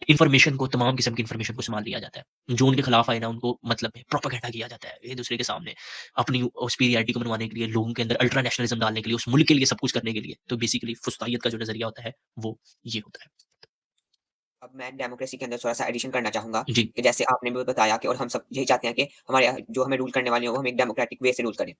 इन्फॉर्मेशन को तमाम किस्म की इन्फॉर्मेशन को सँभाल लिया जाता है। जो उनके खिलाफ आए ना उनको मतलब में प्रोपेगेंडा किया जाता है एक-दूसरे के सामने। अपनी सुपीरियॉरिटी को मनवाने के लिए, लोगों के अंदर अल्ट्रा नेशनलिज़्म डालने के लिए, उस मुल्क के लिए सब कुछ करने के लिए। तो बेसिकली फुस्तायत का जो नज़रिया होता है, वो ये होता है। अब मैं डेमोक्रेसी के अंदर थोड़ा-सा एडिशन करना चाहूँगा जी। कि जैसे आपने भी बताया कि और हम सब यही चाहते हैं कि हमारे जो हमें रूल करने वाले हों, वो हमें एक डेमोक्रेटिक वे से रूल करें।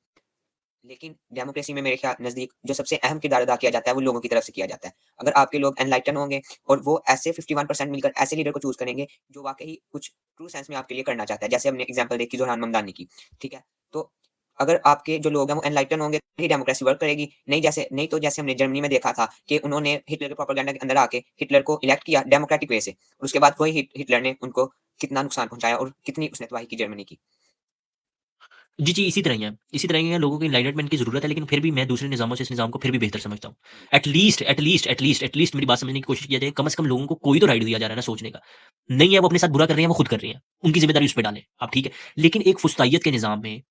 लेकिन डेमोक्रेसी में मेरे ख्याल नज़दीक जो सबसे अहम किरदार अदा किया जाता है, वो लोगों की तरफ से किया जाता है। अगर आपके लोग एनलाइटन होंगे और वो ऐसे 51% मिलकर ऐसे लीडर को चूज़ करेंगे, जो वाक़ई कुछ ट्रू सेंस में आपके लिए करना चाहता है। जैसे हमने एग्ज़ाम्पल देखी ज़ोहरान ममदानी की, ठीक है? तो अगर आपके जो लोग हैं वो एनलाइटन होंगे, तभी डेमोक्रेसी वर्क करेगी। नहीं तो जैसे हमने जर्मनी में देखा था कि उन्होंने हिटलर के प्रोपेगेंडा के अंदर आके हिटलर को इलेक्ट किया डेमोक्रेटिक वे से। और उसके बाद वही हिटलर ने उनको कितना नुकसान पहुँचाया और कितनी उसने तबाही की जर्मनी की। जी, जी, इसी तरह ही है। इसी तरह ही है, लोगों को एनलाइटमेंट की ज़रूरत है, लेकिन फिर भी मैं दूसरे निज़ामों से इस निज़ाम को फिर भी बेहतर समझता हूँ। जी, एट लीस्ट मेरी बात समझने की कोशिश किया जाए, कम से कम लोगों को कोई तो राइट दिया जा रहा है ना सोचने का। नहीं है वो अपने साथ बुरा कर रहे हैं, वो खुद कर रहे हैं। उनकी ज़िम्मेदारी उस पे डालें, आप ठीक है। लेकिन एक फुस्तायत के निज़ाम में,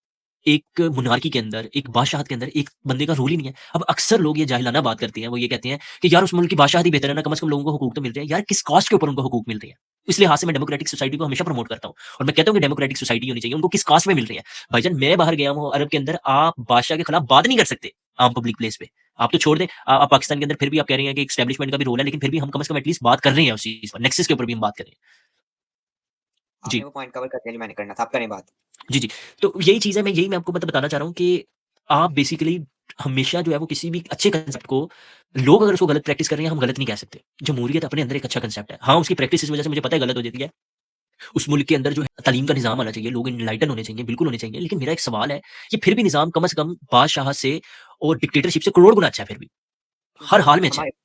एक मोनार्की के अंदर, एक बादशाहत के अंदर एक बंदे का रोल ही नहीं है। अब अक्सर लोग ये जाहिलाना बात करते हैं, वो ये कहते हैं कि यार उस मुल्क की बादशाहत ही बेहतर है ना, कम से कम लोगों को हुकूक तो मिल रहे हैं। यार किस कॉस्ट के ऊपर उनको हुकूक मिल रहे हैं? इस लिहाज से मैं डेमोक्रेटिक सोसाइटी को हमेशा प्रमोट करता हूँ और मैं कहता हूँ कि डेमोक्रेटिक सोसाइटी होनी चाहिए। उनको किस कॉस्ट में मिल रही है? भाईजान मैं बाहर गया हूँ अरब के अंदर, आप बादशाह के खिलाफ बात नहीं कर सकते आम पब्लिक प्लेस पे। आप तो छोड़ दें, आप पाकिस्तान के अंदर फिर भी आप कह रहे हैं कि एस्टैब्लिशमेंट का भी रोल है, लेकिन फिर भी हम कम से कम एटलीस्ट बात कर रहे हैं उस चीज़ पर, नेक्सस के ऊपर भी हम बात कर रहे हैं। आपने जी। वो पॉइंट कवर कर दिया जो मैंने करना था। आप करें बात। जी, जी। तो यही चीज़ है, मैं आपको मतलब बताना चाह रहा हूँ कि आप बेसिकली हमेशा जो है वो किसी भी अच्छे कांसेप्ट को, लोग अगर उसको गलत प्रैक्टिस कर रहे हैं, हम गलत नहीं कह सकते। जमहूरियत अपने अंदर एक अच्छा कांसेप्ट है। हाँ, उसकी प्रैक्टिस इस वजह से मुझे पता है गलत हो जाती है। उस मुल्क के अंदर जो है तालीम का निज़ाम आना चाहिए, लोग एनलाइटन होने चाहिए, बिल्कुल होने चाहिए। लेकिन मेरा एक सवाल है, ये फिर भी निज़ाम कम से कम बादशाह से और डिक्टेटरशिप से करोड़ गुना अच्छा है फिर भी। हर क्योंकि हाल में अच्छा है। हमारे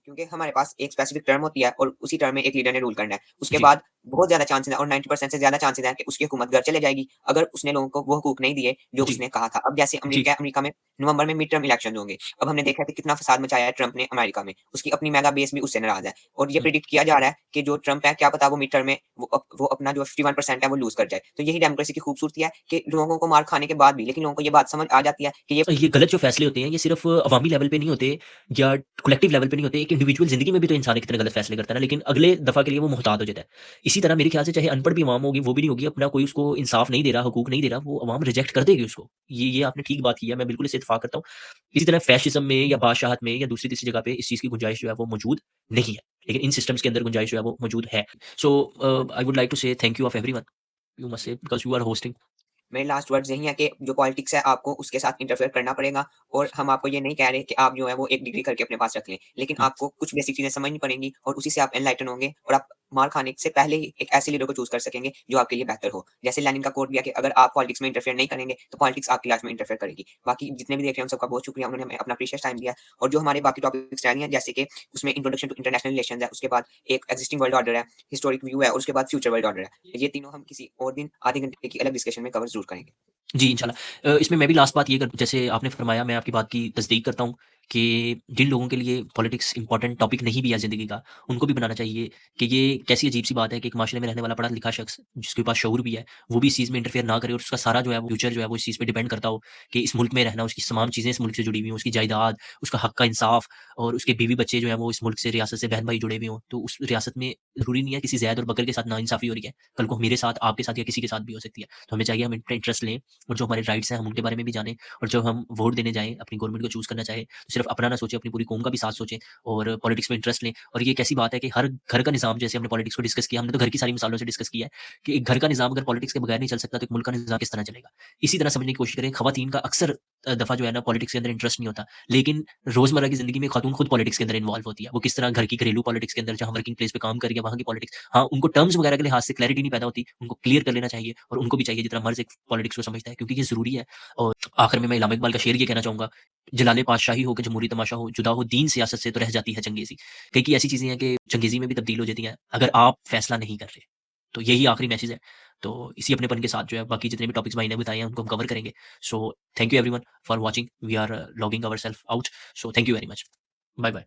क्योंकि हमारे पास एक स्पेसिफिक टर्म होती है और उसी टर्म में एक लीडर ने रूल करना है। उसके जी। बाद बहुत ज़्यादा चांसेज़ है और 90% से ज़्यादा चांसेज़ है कि उसकी हुकूमत घर चले जाएगी, अगर उसने लोगों को वो हकूक नहीं दिए जो जी, उसने कहा था। अब जैसे जी। अमेरिका में नवंबर में मिड टर्म इलेक्शंस होंगे। अब हमने देखा है कि कितना फ़साद मचाया है ट्रंप ने अमेरिका में। उसकी अपनी मेगा बेस भी उससे नाराज़ है और ये हुँ। प्रिडिक्ट किया जा रहा है कि जो ट्रंप है, क्या पता वो मिड टर्म में वो अपना जो 51% है वो लूज़ कर जाए। तो यही डेमोक्रेसी की खूबसूरती है कि लोगों को मार खाने के बाद भी लेकिन लोगों को ये बात समझ आ जाती है कि ये गलत जो फ़ैसले होते हैं, ये सिर्फ़ अवामी लेवल पे नहीं होते या कलेक्टिव लेवल पे नहीं होते, एक इंडिविजुअल ज़िंदगी में भी तो इंसान कितने गलत फ़ैसले करता है ना, लेकिन अगले दफ़ा के लिए वो मुहतात हो जाता है। इसी तरह मेरे ख़्याल से चाहे अनपढ़ भी अवाम होगी, वो भी नहीं होगी, अपना कोई उसको इंसाफ़ नहीं दे रहा, हकूक नहीं दे रहा, वो अवाम रिजेक्ट कर देगी उसको। ये आपने ठीक बात की है, मैं बिल्कुल इससे इत्तेफ़ाक करता हूँ। इसी तरह फ़ैशिज़्म में या बादशाहत में या दूसरी-तीसरी जगह पे इस चीज़ की गुंजाइश जो है वो मौजूद नहीं है। लेकिन इन सिस्टम्स के अंदर गुंजाइश जो है वो मौजूद है। So I would like to say thank you of everyone, you must say because you are hosting. मेरे लास्ट वर्ड्स यही है कि जो पॉलिटिक्स है आपको उसके साथ इंटरफेयर करना पड़ेगा और हम आपको ये नहीं कह रहे कि आप जो है वो एक डिग्री करके अपने पास रख लें। लेकिन हुँ, आपको कुछ बेसिक चीज़ें समझनी पड़ेंगी और उसी से आप एनलाइटन होंगे और आप मार खाने से पहले ही एक ऐसे लीडर को चूज़ कर सकेंगे जो आपके लिए बेहतर हो। जैसे लेनिन का कोट भी है कि अगर आप पॉलिटिक्स में इंटरफेयर नहीं करेंगे तो पॉलिटिक्स आपकी लाइफ में इंटरफेयर करेगी। बाकी जितने भी देख रहे हैं उन सबका बहुत शुक्रिया, उन्होंने हमें अपना प्रीशियस टाइम दिया और जो हमारे बाकी टॉपिक्स रह गए हैं जैसे कि उसमें इंट्रोडक्शन टू इंटरनेशनल रिलेशंस है, उसके बाद एक एक्जिस्टिंग वर्ल्ड ऑर्डर है, हिस्टोरिक व्यू है और उसके बाद फ्यूचर वर्ल्ड ऑर्डर है। ये तीनों हम किसी और दिन आधे घंटे की अलग डिस्कशन में कवर ज़रूर करेंगे। जी, इंशाल्लाह। इसमें मैं भी लास्ट बात ये कर जैसे आपने फरमाया मैं आपकी बात की तस्दीक करता हूँ कि जिन लोगों के लिए पॉलिटिक्स इम्पोर्टेंट टॉपिक नहीं भी है ज़िंदगी का, उनको भी बनाना चाहिए कि ये कैसी अजीब-सी बात है कि एक माशरे में रहने वाला पढ़ा-लिखा शख्स जिसके पास शऊर भी है, वो भी इस चीज़ में इंटरफेयर ना करे और उसका सारा जो है वो फ्यूचर जो है वो इस चीज़ पे डिपेंड करता हो कि इस मुल्क में रहना, उसकी तमाम चीज़ें इस मुल्क से जुड़ी हुई हों, उसकी जायदाद, उसका हक का इंसाफ और उसके बीवी-बच्चे जो हैं वो इस मुल्क से, रियासत से बहन-भाई जुड़े हुए हों। तो उस रियासत में ज़रूरी नहीं है किसी ज़ैद और बकर के साथ नाइंसाफ़ी हो रही है, कल को मेरे साथ, आपके साथ या किसी के साथ भी हो सकती है। तो हमें चाहिए हम इनका इंटरेस्ट लें और जो हमारे राइट्स हैं हम उनके बारे में भी जानें और जब हम वोट देने जाएँ, अपनी गवर्नमेंट को चूज़ करना चाहें, तो सिर्फ़ अपना ना सोचें, अपनी पूरी कौम का भी साथ सोचें और पॉलिटिक्स में इंटरेस्ट लें। और ये एक ऐसी बात है कि हर घर का निज़ाम जैसे हमने पॉलिटिक्स को डिस्कस किया, हमने तो घर की सारी मिसालों से डिस्कस किया है कि एक घर का निज़ाम अगर पॉलिटिक्स के बगैर नहीं चल सकता, तो एक मुल्क का निज़ाम किस तरह चलेगा? इसी तरह समझने की कोशिश करें, ख़वातीन का अक्सर दफ़ा जो है ना पॉलिटिक्स के अंदर इंटरेस्ट नहीं होता, लेकिन रोज़मर्रा की ज़िंदगी में खातून खुद पॉलिटिक्स के अंदर इन्वॉल्व होती है। वो किस तरह घर की घरेलू पॉलिटिक्स के अंदर जहाँ वर्किंग प्लेस पे काम कर रही है, वहाँ की पॉलिटिक्स हाँ, उनको टर्म्स वगैरह के लिहाज़ से क्लैरिटी नहीं पैदा होती, उनको क्लियर कर लेना चाहिए और उनको भी चाहिए जितना मर्ज़ एक पॉलिटिक्स को समझता है क्योंकि ये ज़रूरी है। और आखिर में मैं इलामा इकबाल का शेर ये कहना चाहूँगा, जलाले पातशाही हो के जमहूरी तमाशा हो, जुदा हो दीन सियासत से तो रह जाती है चंगेज़ी। कई ऐसी चीज़ें हैं कि चंगेज़ी में भी तब्दील हो जाती हैं, अगर आप फैसला नहीं कर रहे। तो यही आखिरी मैसेज है। तो इसी अपनेपन के साथ जो है बाकी जितने भी टॉपिक्स भाई ने बताए हैं उनको हम कवर करेंगे। So thank you everyone for watching. We are logging ourself out. So thank you very much. Bye bye.